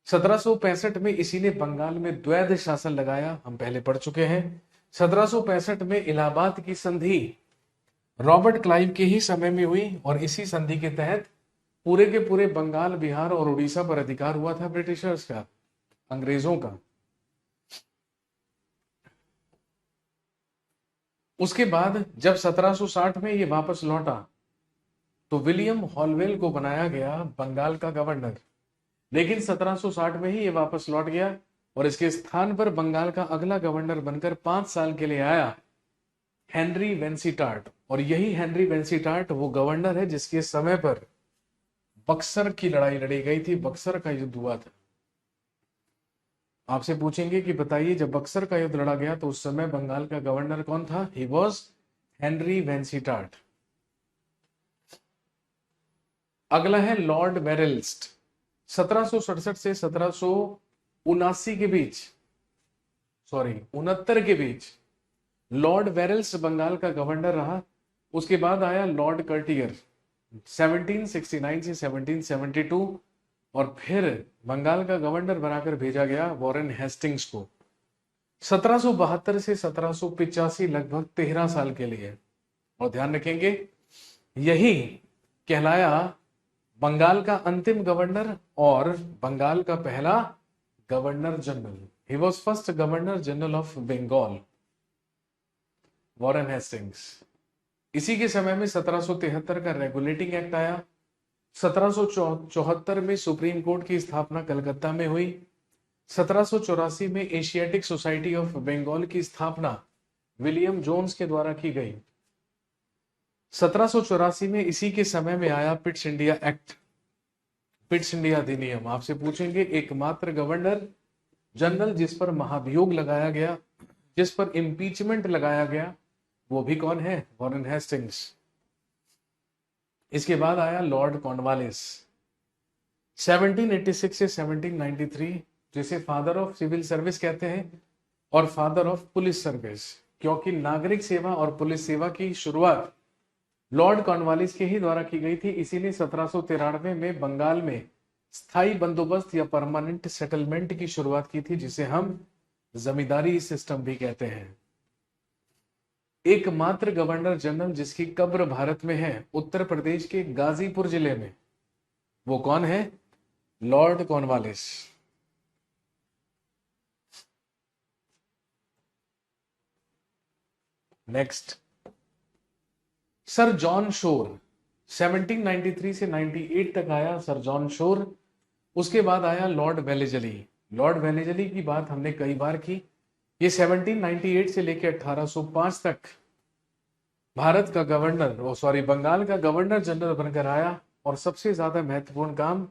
1765 में इसी ने बंगाल में द्वैध शासन लगाया, हम पहले पढ़ चुके हैं। 1765 में इलाहाबाद की संधि रॉबर्ट क्लाइव के ही समय में हुई और इसी संधि के तहत पूरे के पूरे बंगाल, बिहार और उड़ीसा पर अधिकार हुआ था ब्रिटिशर्स का, अंग्रेजों का। उसके बाद जब 1760 में ये वापस लौटा तो विलियम हॉलवेल को बनाया गया बंगाल का गवर्नर। लेकिन 1760 में ही ये वापस लौट गया और इसके स्थान पर बंगाल का अगला गवर्नर बनकर 5 साल के लिए आया हेनरी वेंसीटार्ट। और यही हेनरी वेंसीटार्ट वो गवर्नर है जिसके समय पर बक्सर की लड़ाई लड़ी गई थी, बक्सर का युद्ध हुआ था। आपसे पूछेंगे कि बताइए जब बक्सर का युद्ध लड़ा गया तो उस समय बंगाल का गवर्नर कौन था? He was Henry Vansittart. अगला है लॉर्ड वेरेल्स्ट। 1767 से 1779 के बीच, सॉरी 69 के बीच लॉर्ड वेरेल्स बंगाल का गवर्नर रहा। उसके बाद आया लॉर्ड कर्टियर 1769 से 1772, और फिर बंगाल का गवर्नर बनाकर भेजा गया वॉरेन हेस्टिंग्स को 1772 से 1785, लगभग 13 साल के लिए। और ध्यान रखेंगे यही कहलाया बंगाल का अंतिम गवर्नर और बंगाल का पहला governor general. He was first governor general of Bengal, Warren Hastings. इसी के समय में 1773 का रेगुलेटिंग एक्ट आया। 1774 में सुप्रीम कोर्ट की स्थापना कलकत्ता में हुई। 1784 में एशियाटिक सोसाइटी ऑफ बंगाल की स्थापना विलियम जोन्स के द्वारा की गई। 1784 में इसी के समय में आया Pitt's India act, Pitt's India अधिनियम। आपसे पूछेंगे एकमात्र गवर्नर जनरल जिस पर महाभियोग लगाया गया, जिस पर इम्पीचमेंट लगाया गया, वो भी कौन है? Warren Hastings. इसके बाद आया लॉर्ड कॉर्नवालिस 1786 से 1793, जिसे फादर ऑफ सिविल सर्विस कहते हैं और फादर ऑफ पुलिस सर्विस, क्योंकि नागरिक सेवा और पुलिस सेवा की शुरुआत लॉर्ड कॉर्नवालिस के ही द्वारा की गई थी। इसीलिए 1793 में बंगाल में स्थायी बंदोबस्त या परमानेंट सेटलमेंट की शुरुआत की थी, जिसे हम जमींदारी सिस्टम भी कहते हैं। एकमात्र गवर्नर जनरल जिसकी कब्र भारत में है, उत्तर प्रदेश के गाजीपुर जिले में, वो कौन है? Lord Cornwallis. Next, sir John Shore 1793 से 98 तक आया सर जॉन शोर। उसके बाद आया लॉर्ड वेलेजली। लॉर्ड वेलेजली की बात हमने कई बार की। ये 1798 से लेकर 1805 तक भारत का गवर्नर बंगाल का गवर्नर जनरल बनकर आया, और सबसे ज्यादा महत्वपूर्ण काम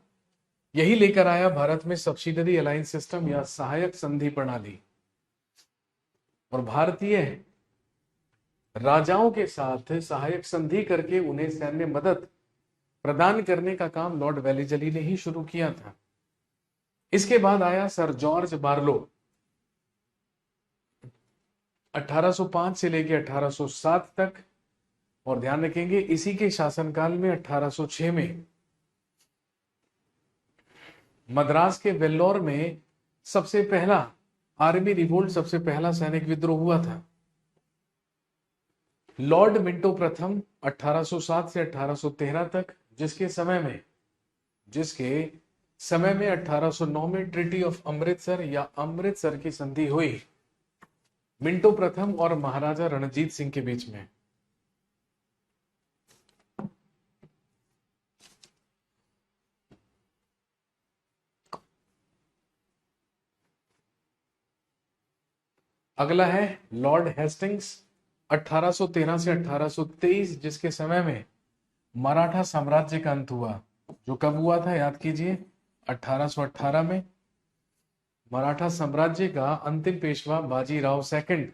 यही लेकर आया भारत में सब्सिडरी अलायंस सिस्टम या सहायक संधि प्रणाली। और भारतीय राजाओं के साथ सहायक संधि करके उन्हें सैन्य मदद प्रदान करने का काम लॉर्ड वेलेजली ने ही शुरू किया था। इसके बाद आया सर जॉर्ज बार्लो 1805 से लेकर 1807 तक। और ध्यान रखेंगे इसी के शासनकाल में 1806 में मद्रास के वेल्लोर में सबसे पहला आर्मी रिवोल्ट, सबसे पहला सैनिक विद्रोह हुआ था। लॉर्ड मिंटो प्रथम 1807 से 1813 तक, जिसके समय में 1809 में ट्रीटी ऑफ अमृतसर या अमृतसर की संधि हुई मिंटो प्रथम और महाराजा रणजीत सिंह के बीच में। अगला है लॉर्ड हेस्टिंग्स 1813 से 1823, जिसके समय में मराठा साम्राज्य का अंत हुआ। जो कब हुआ था याद कीजिए, 1818 में। मराठा साम्राज्य का अंतिम पेशवा बाजीराव सेकंड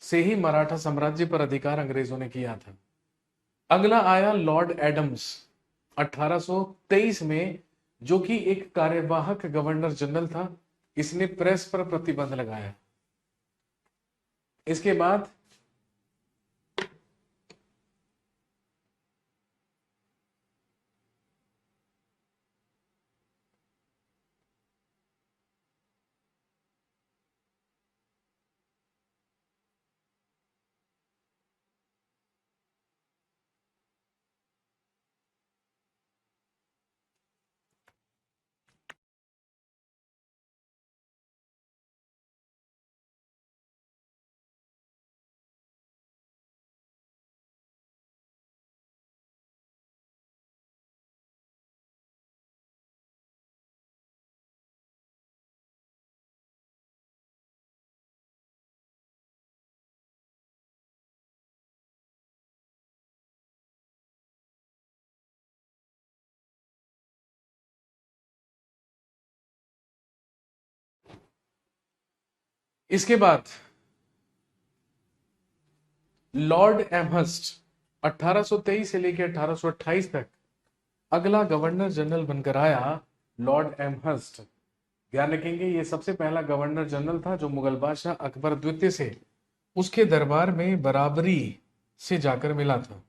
से ही मराठा साम्राज्य पर अधिकार अंग्रेजों ने किया था। अगला आया लॉर्ड एडम्स 1823 में, जो कि एक कार्यवाहक गवर्नर जनरल था। इसने प्रेस पर प्रतिबंध लगाया। इसके बाद इसके बाद लॉर्ड एमहर्स्ट 1823 से लेकर 1828 तक अगला गवर्नर जनरल बनकर आया लॉर्ड एमहर्स्ट। ध्यान रखेंगे ये सबसे पहला गवर्नर जनरल था जो मुगल बादशाह अकबर द्वितीय से उसके दरबार में बराबरी से जाकर मिला था।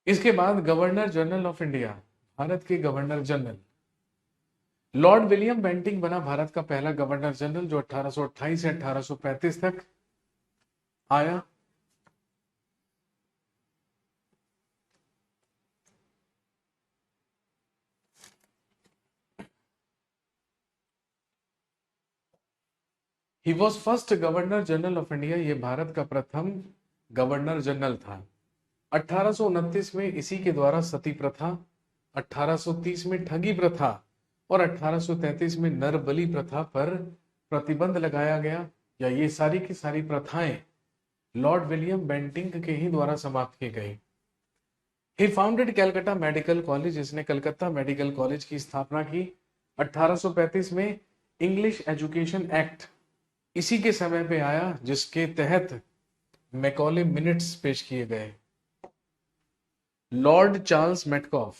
इसके बाद governor general of India, Bharat के governor general Lord William Bentinck बना भारत का पहला गवर्नर जनरल, जो 1828 से 1835 तक आया। ही was first governor general of India, ये भारत का प्रथम गवर्नर जनरल था। 1829 में इसी के द्वारा सती प्रथा, 1830 में ठगी प्रथा और 1833 में नरबली प्रथा पर प्रतिबंध लगाया गया, या ये सारी की सारी प्रथाएं लॉर्ड विलियम बेंटिंक के ही द्वारा समाप्त की गई। ही फाउंडेड कैलकाटा मेडिकल कॉलेज, इसने कलकत्ता मेडिकल कॉलेज की स्थापना की। 1835 में इंग्लिश एजुकेशन एक्ट इसी के समय पे आया, जिसके तहत मैकॉले मिनट्स पेश किए गए। लॉर्ड चार्ल्स मेटकॉफ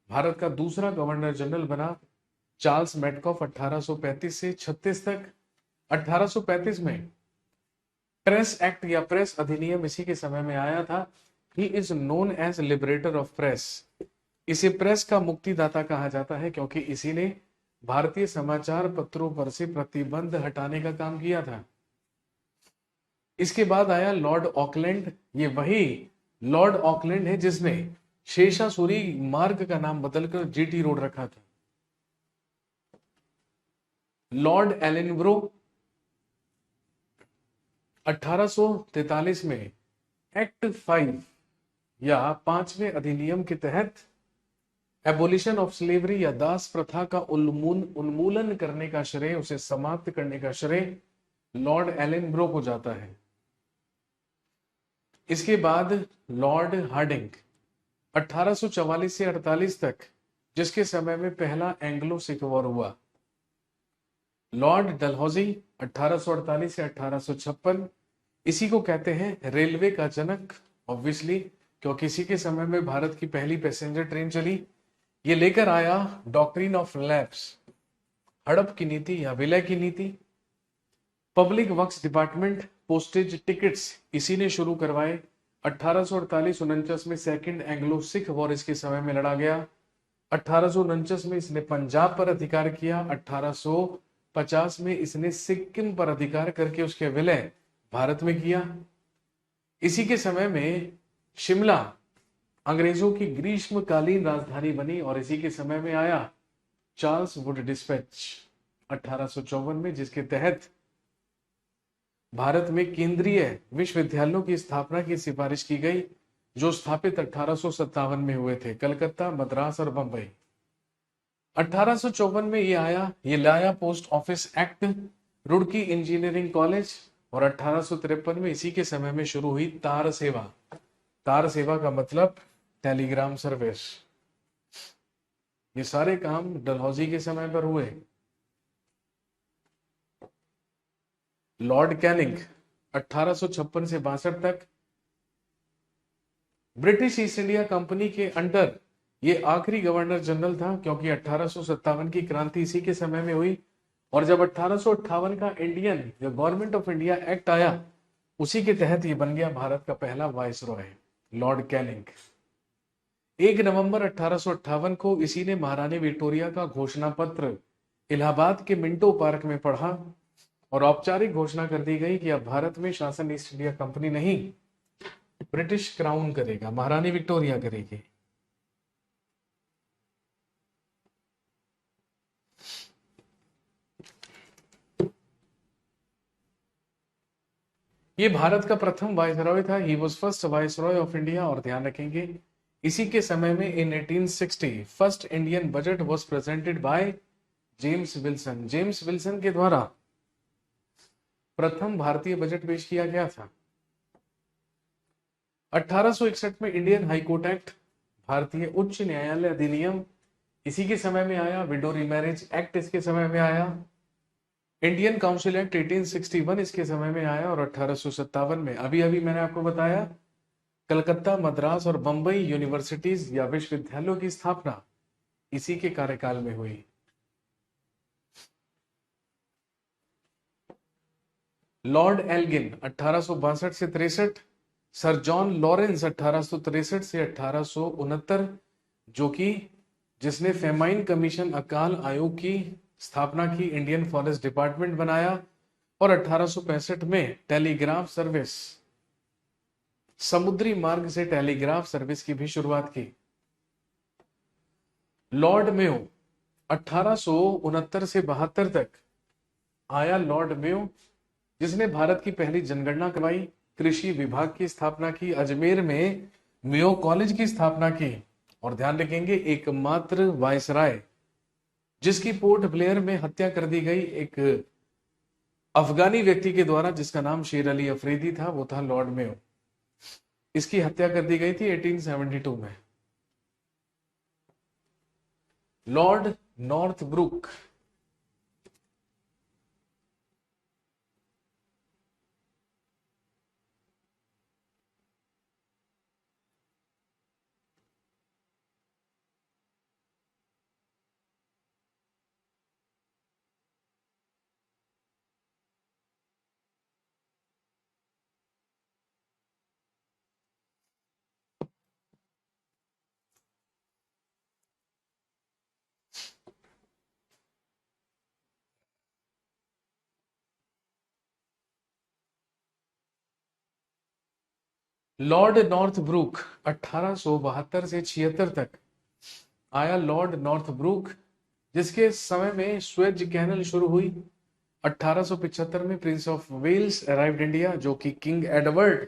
भारत का दूसरा गवर्नर जनरल बना। चार्ल्स मेटकॉफ 1835 से 36 तक। 1835 में प्रेस एक्ट या प्रेस अधिनियम इसी के समय में आया था। He is known as liberator of press, इसे प्रेस का मुक्तिदाता कहा जाता है, क्योंकि इसी ने भारतीय समाचार पत्रों पर से प्रतिबंध हटाने का काम किया था। इसके बाद आया लॉर्ड ऑकलैंड, ये वही लॉर्ड ऑकलैंड है जिसने शेषासुरी मार्ग का नाम बदलकर जीटी रोड रखा था। लॉर्ड एलेनब्रो 1843 में एक्ट 5 या 5वें अधिनियम के तहत एबोलिशन ऑफ स्लेवरी या दास प्रथा का उन्मूलन करने का श्रेय, उसे समाप्त करने का श्रेय लॉर्ड एलेनब्रो को जाता है। इसके बाद लॉर्ड हार्डिंग 1844 से 48 तक, जिसके समय में पहला एंग्लो सिख वॉर हुआ। लॉर्ड डलहौजी 1848 से 1856, इसी को कहते हैं रेलवे का जनक, ऑब्वियसली, क्योंकि इसी के समय में भारत की पहली पैसेंजर ट्रेन चली। ये लेकर आया डॉक्ट्रिन ऑफ लैप्स, हड़प की नीति या विलय की नीति। Public works department, postage tickets इसी ने शुरू करवाए। 1848-49 में सेकंड एंग्लो सिख वॉर इसके समय में लड़ा गया। 1849 में इसने पंजाब पर अधिकार किया। 1850 में इसने सिक्किम पर अधिकार करके उसके विलय भारत में किया। इसी के समय में शिमला अंग्रेजों की ग्रीष्मकालीन राजधानी बनी, और इसी के समय में आया चार्ल्स वुड डिस्पैच 1854 में, जिसके तहत भारत में केंद्रीय विश्वविद्यालयों की स्थापना की सिफारिश की गई, जो स्थापित 1857 में हुए थे, कलकत्ता, मद्रास और बंबई। 1854 में ये लाया post office act, Roorkee engineering college, और 1853 में इसी के समय में शुरू हुई तार सेवा। तार सेवा का मतलब टेलीग्राम सर्विस। ये सारे काम डलहौजी के समय पर हुए। लॉर्ड कैनिंग 1856 से 62 तक, ब्रिटिश ईस्ट इंडिया कंपनी के अंडर ये आखिरी गवर्नर जनरल था, क्योंकि 1857 की क्रांति इसी के समय में हुई, और जब 1858 का इंडियन या गवर्नमेंट ऑफ इंडिया एक्ट आया, उसी के तहत ये बन गया भारत का पहला वाइसरॉय, लॉर्ड कैनिंग। 1 नवंबर 1858 को इसी ने महारानी विक्टोरिया का घोषणा पत्र इलाहाबाद के मिंटो पार्क में पढ़ा, और औपचारिक घोषणा कर दी गई कि अब भारत में शासन ईस्ट इंडिया कंपनी नहीं, ब्रिटिश क्राउन करेगा, महारानी विक्टोरिया करेगी। ये भारत का प्रथम वाइसरॉय था। He was first viceroy of India, और ध्यान रखेंगे इसी के समय में इन 1860 first Indian budget was presented by James Wilson. James Wilson के द्वारा प्रथम भारतीय बजट पेश किया गया था। 1861 में इंडियन हाईकोर्ट एक्ट, भारतीय उच्च न्यायालय अधिनियम इसी के समय में आया। विडो रीमैरिज एक्ट इसके समय में आया। इंडियन काउंसिल एक्ट 1861 इसके समय में आया, और 1857 में अभी अभी मैंने आपको बताया कलकत्ता, मद्रास और बंबई यूनिवर्सिटीज या विश्वविद्यालयों की स्थापना इसी के कार्यकाल में हुई। लॉर्ड एल्गिन 1862 से 63, सर जॉन लॉरेंस 1863 से 1869, जो कि जिसने फेमाइन कमीशन अकाल आयोग की स्थापना की, इंडियन फॉरेस्ट डिपार्टमेंट बनाया और 1865 में टेलीग्राफ सर्विस, समुद्री मार्ग से टेलीग्राफ सर्विस की भी शुरुआत की। लॉर्ड मेयो 1869 से 72 तक आया। लॉर्ड मेयो जिसने भारत की पहली जनगणना करवाई, कृषि विभाग की स्थापना की, अजमेर में मेयो कॉलेज की स्थापना की, और ध्यान रखेंगे एकमात्र वायसराय जिसकी पोर्ट ब्लेयर में हत्या कर दी गई एक अफगानी व्यक्ति के द्वारा, जिसका नाम शेर अली अफरीदी था, वो था लॉर्ड मेयो। इसकी हत्या कर दी गई थी 1872 में। लॉर्ड नॉर्थब्रुक लॉर्ड नॉर्थब्रुक 1872 से 76 तक आया। लॉर्ड नॉर्थब्रुक जिसके समय में स्वेज कैनल शुरू हुई। 1875 में prince of Wales arrived India, जो कि किंग एडवर्ड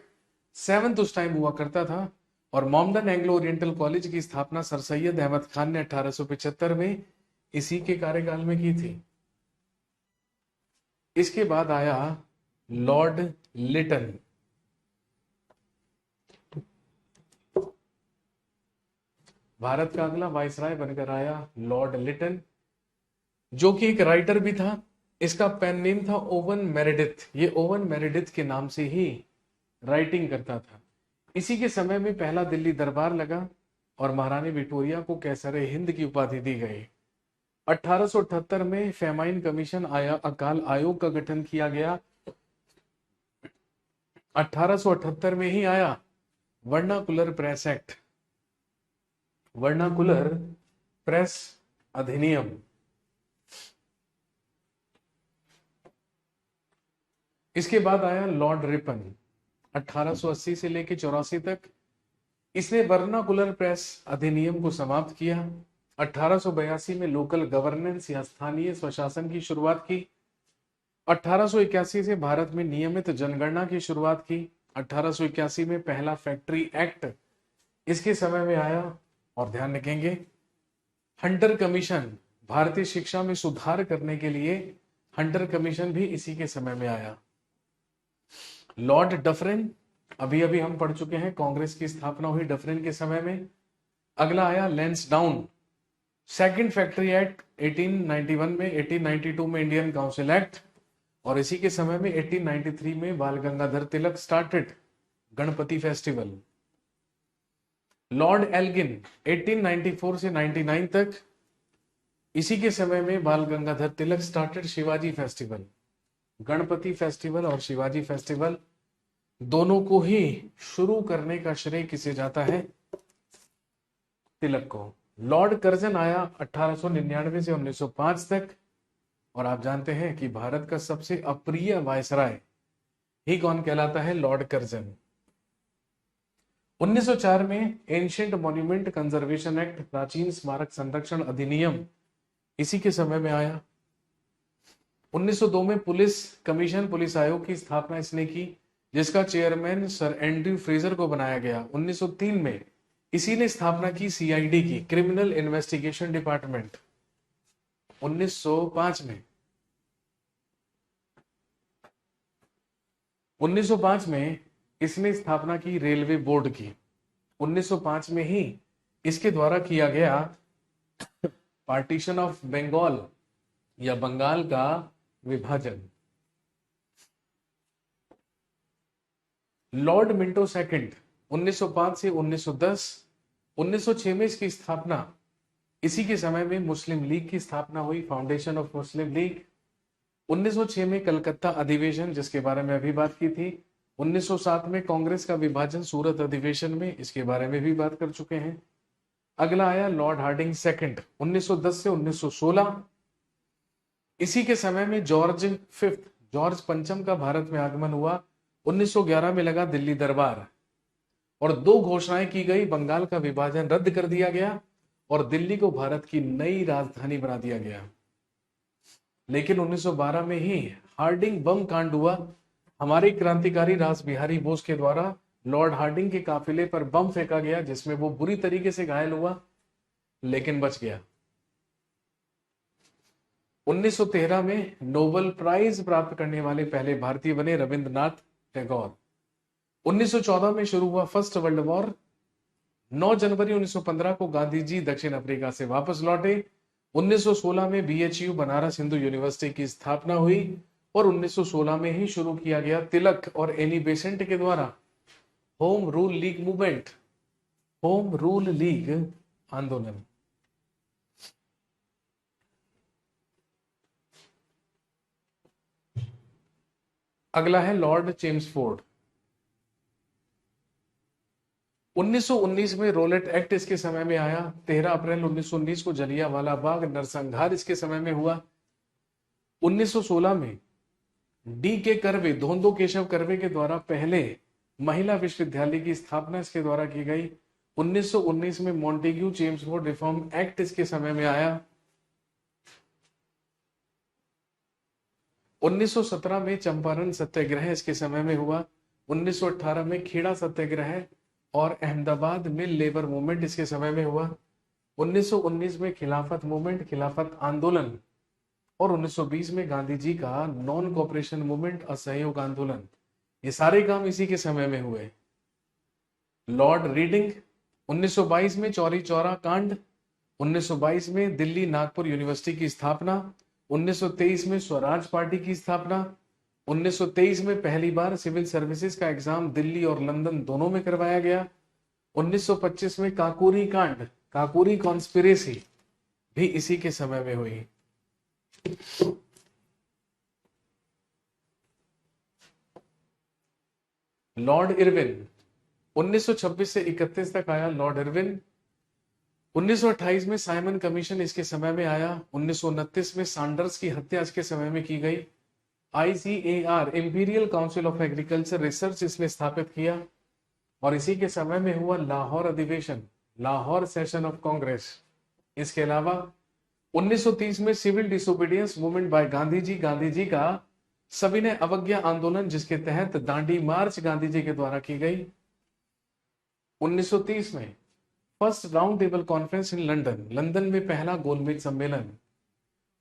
7 उस टाइम हुआ करता था। और मॉमडन एंग्लो ओरिएंटल कॉलेज की स्थापना सर सैयद अहमद खान ने 1875 में इसी के कार्यकाल में की थी। इसके बाद आया लॉर्ड लिटन। भारत का अगला वायसराय बनकर आया लॉर्ड लिटन, जो कि एक राइटर भी था। इसका पेन नेम था ओवन मेरेडिथ। ये ओवन मेरेडिथ के नाम से ही राइटिंग करता था। इसी के समय में पहला दिल्ली दरबार लगा और महारानी विक्टोरिया को कैसर हिंद की उपाधि दी गई। 1878 में फेमाइन कमीशन आया, अकाल आयोग का गठन किया गया। 1878 में ही आया vernacular press act, vernacular press अधिनियम। इसके बाद आया लॉर्ड रिपन 1880 से लेकर 84 तक। इसने वर्नाकुलर प्रेस अधिनियम को समाप्त किया। 1882 में लोकल गवर्नेंस या स्थानीय स्वशासन की शुरुआत की। 1881 से भारत में नियमित जनगणना की शुरुआत की। 1881 में पहला फैक्ट्री एक्ट इसके समय में आया। और ध्यान रखेंगे हंटर कमीशन, भारतीय शिक्षा में सुधार करने के लिए हंटर कमीशन भी इसी के समय में आया। लॉर्ड डफरिन अभी अभी हम पढ़ चुके हैं, कांग्रेस की स्थापना हुई डफरिन के समय में। अगला आया लैंसडाउन, सेकंड फैक्ट्री एक्ट 1891 में, 1892 में इंडियन काउंसिल एक्ट, और इसी के समय में 1893 में Bal Gangadhar Tilak started Ganpati festival. Lord Elgin 1894 से 99 तक, इसी के समय में Bal Gangadhar Tilak started Shivaji festival. Ganpati festival और शिवाजी फेस्टिवल दोनों को ही शुरू करने का श्रेय किसे जाता है? तिलक को। लॉर्ड कर्जन आया 1899 से 1905 तक। और आप जानते हैं कि भारत का सबसे अप्रिय वायसराय ही कौन कहलाता है? Lord Curzon. 1904 में एंशिएंट मॉन्यूमेंट कंजर्वेशन एक्ट, प्राचीन स्मारक संरक्षण अधिनियम, इसी के समय में आया। 1902 में पुलिस कमीशन, पुलिस आयोग की स्थापना इसने की, जिसका चेयरमैन सर एंड्रयू फ्रेजर को बनाया गया। 1903 में इसी ने स्थापना की सीआईडी की, क्रिमिनल इन्वेस्टिगेशन डिपार्टमेंट। 1905 में 1905 में इसने स्थापना की रेलवे बोर्ड की। 1905 में ही इसके द्वारा किया गया पार्टीशन ऑफ बंगाल या बंगाल का विभाजन। लॉर्ड मिंटो सेकंड 1905 से 1910। 1906 में इसकी स्थापना, इसी के समय में मुस्लिम लीग की स्थापना हुई, फाउंडेशन ऑफ मुस्लिम लीग। 1906 में कलकत्ता अधिवेशन, जिसके बारे में अभी बात की थी, 1907 में कांग्रेस का विभाजन सूरत अधिवेशन में, इसके बारे में भी बात कर चुके हैं। अगला आया लॉर्ड हार्डिंग सेकंड, 1910 से 1916। इसी के समय में जॉर्ज पंचम का भारत में आगमन हुआ। 1911 में लगा दिल्ली दरबार और दो घोषणाएं की गई, बंगाल का विभाजन रद्द कर दिया गया और दिल्ली को भारत की नई राजधानी बना दिया गया। लेकिन 1912 में ही हार्डिंग बम कांड हुआ। हमारे क्रांतिकारी रासबिहारी बोस के द्वारा लॉर्ड हार्डिंग के काफिले पर बम फेंका गया, जिसमें वो बुरी तरीके से घायल हुआ लेकिन बच गया। 1913 में नोबेल प्राइज प्राप्त करने वाले पहले भारतीय बने रविंद्रनाथ टैगोर। 1914 में शुरू हुआ फर्स्ट वर्ल्ड वॉर। 9 जनवरी 1915 को गांधी जी दक्षिण अफ्रीका से वापस लौटे। 1916 में बीएचयू बनारस हिंदू यूनिवर्सिटी की स्थापना हुई और 1916 में ही शुरू किया गया तिलक और एनी बेसेंट के द्वारा home rule league movement, home rule league आंदोलन। अगला है लॉर्ड चेम्सफोर्ड। 1919 में रोलेट एक्ट इसके समय में आया। 13 अप्रैल 1919 को जलियांवाला बाग नरसंहार इसके समय में हुआ। 1916 में डी के कर्वे, धोंदो केशव कर्वे के द्वारा पहले महिला विश्वविद्यालय की स्थापना इसके द्वारा की गई। 1919 में मॉन्टेग्यू चेम्सफोर्ड रिफॉर्म एक्ट इसके समय में आया। 1917 में चंपारण सत्याग्रह इसके समय में हुआ। 1918 में खेड़ा सत्याग्रह और अहमदाबाद में लेबर मूवमेंट इसके समय में हुआ। 1919 में खिलाफत मूवमेंट, खिलाफत आंदोलन और 1920 में गांधी जी का नॉन कोऑपरेशन मूवमेंट, असहयोग आंदोलन, ये सारे काम इसी के समय में हुए। लॉर्ड रीडिंग, 1922 में चौरी चौरा कांड, 1922 में दिल्ली नागपुर यूनिवर्सिटी की स्थापना, 1923 में स्वराज पार्टी की स्थापना, 1923 में पहली बार सिविल सर्विसेज का एग्जाम दिल्ली और लंदन दोनों में करवाया गया। 1925 में काकोरी कांड, काकोरी कॉन्स्पिरेसी भी इसी के समय में हुई। लॉर्ड इरविन, 1926 से 31 तक आया लॉर्ड इरविन। 1928 में साइमन कमीशन इसके समय में आया। 1929 में सैंडर्स की हत्या इसके समय में की गई। ICAR, imperial council of agriculture research, इसने स्थापित किया और इसी के समय में हुआ लाहौर अधिवेशन, लाहौर सेशन ऑफ कांग्रेस। इसके अलावा 1930 में civil disobedience movement by Gandhi ji का सविनय अवज्ञा आंदोलन, जिसके तहत दांडी मार्च गांधी जी के द्वारा की गई। 1930 में first round table conference in London, London में पहला गोलमेज सम्मेलन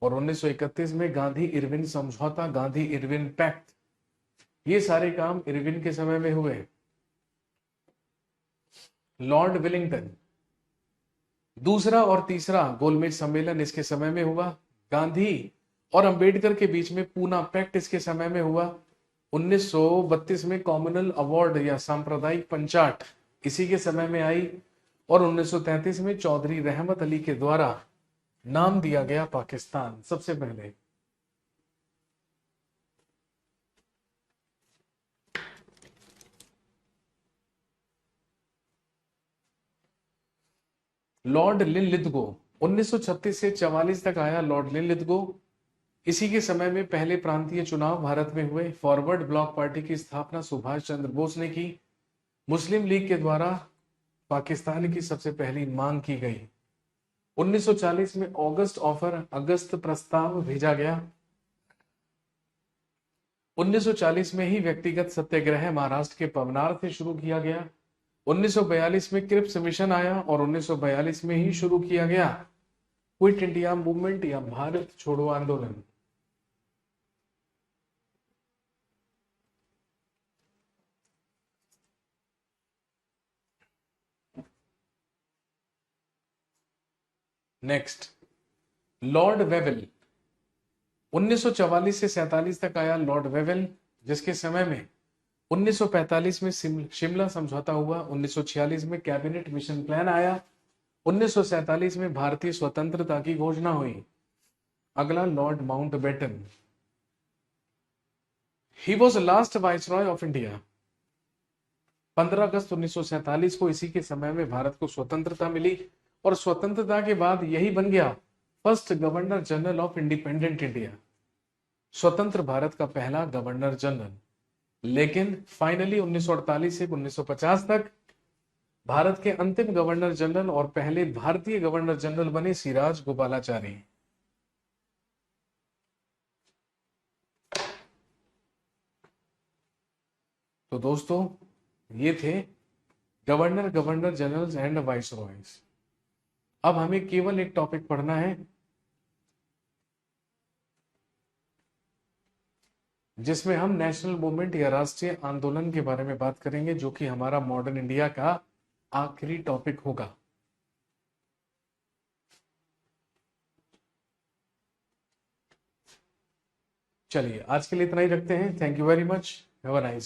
और 1931 में गांधी इरविन समझौता, गांधी इरविन पैक्ट, ये सारे काम इरविन के समय में हुए। लॉर्ड विलिंगटन, दूसरा और तीसरा गोलमेज सम्मेलन इसके समय में हुआ। गांधी और अंबेडकर के बीच में पूना पैक्ट इसके समय में हुआ। 1932 में कॉमनल अवार्ड या सांप्रदायिक पंचाट इसी के समय में आई और 1933 में चौधरी रहमत अली के द्वारा नाम दिया गया पाकिस्तान सबसे पहले। लॉर्ड लिनलिथगो, 1936 से 44 तक आया लॉर्ड लिनलिथगो। इसी के समय में पहले प्रांतीय चुनाव भारत में हुए। फॉरवर्ड ब्लॉक पार्टी की स्थापना सुभाष चंद्र बोस ने की। मुस्लिम लीग के द्वारा पाकिस्तान की सबसे पहली मांग की गई। 1940 में अगस्त प्रस्ताव भेजा गया। 1940 में ही व्यक्तिगत सत्याग्रह महाराष्ट्र के पवनार से शुरू किया गया। 1942 में क्रिप्स मिशन आया और 1942 में ही शुरू किया गया क्विट इंडिया मूवमेंट या भारत छोड़ो आंदोलन। नेक्स्ट, लॉर्ड वेवेल, 1944 से 47 तक आया लॉर्ड वेवेल, जिसके समय में 1945 में शिमला समझौता हुआ। 1946 में कैबिनेट मिशन प्लान आया। 1947 में भारतीय स्वतंत्रता की घोषणा हुई। अगला Lord Mountbatten, he was last viceroy of India. 15 अगस्त 1947 को इसी के समय में भारत को स्वतंत्रता मिली और स्वतंत्रता के बाद यही बन गया first governor general of independent India, स्वतंत्र भारत का पहला गवर्नर जनरल। लेकिन फाइनली 1948 से 1950 तक भारत के अंतिम गवर्नर जनरल और पहले भारतीय गवर्नर जनरल बने सिराज गोपालाचारी। तो दोस्तों ये थे governor generals and vice Royce. अब हमें केवल एक टॉपिक पढ़ना है जिसमें हम नेशनल मूवमेंट या राष्ट्रीय आंदोलन के बारे में बात करेंगे, जो कि हमारा मॉडर्न इंडिया का आखिरी टॉपिक होगा। चलिए आज के लिए इतना ही रखते हैं। Thank you very much. Have a nice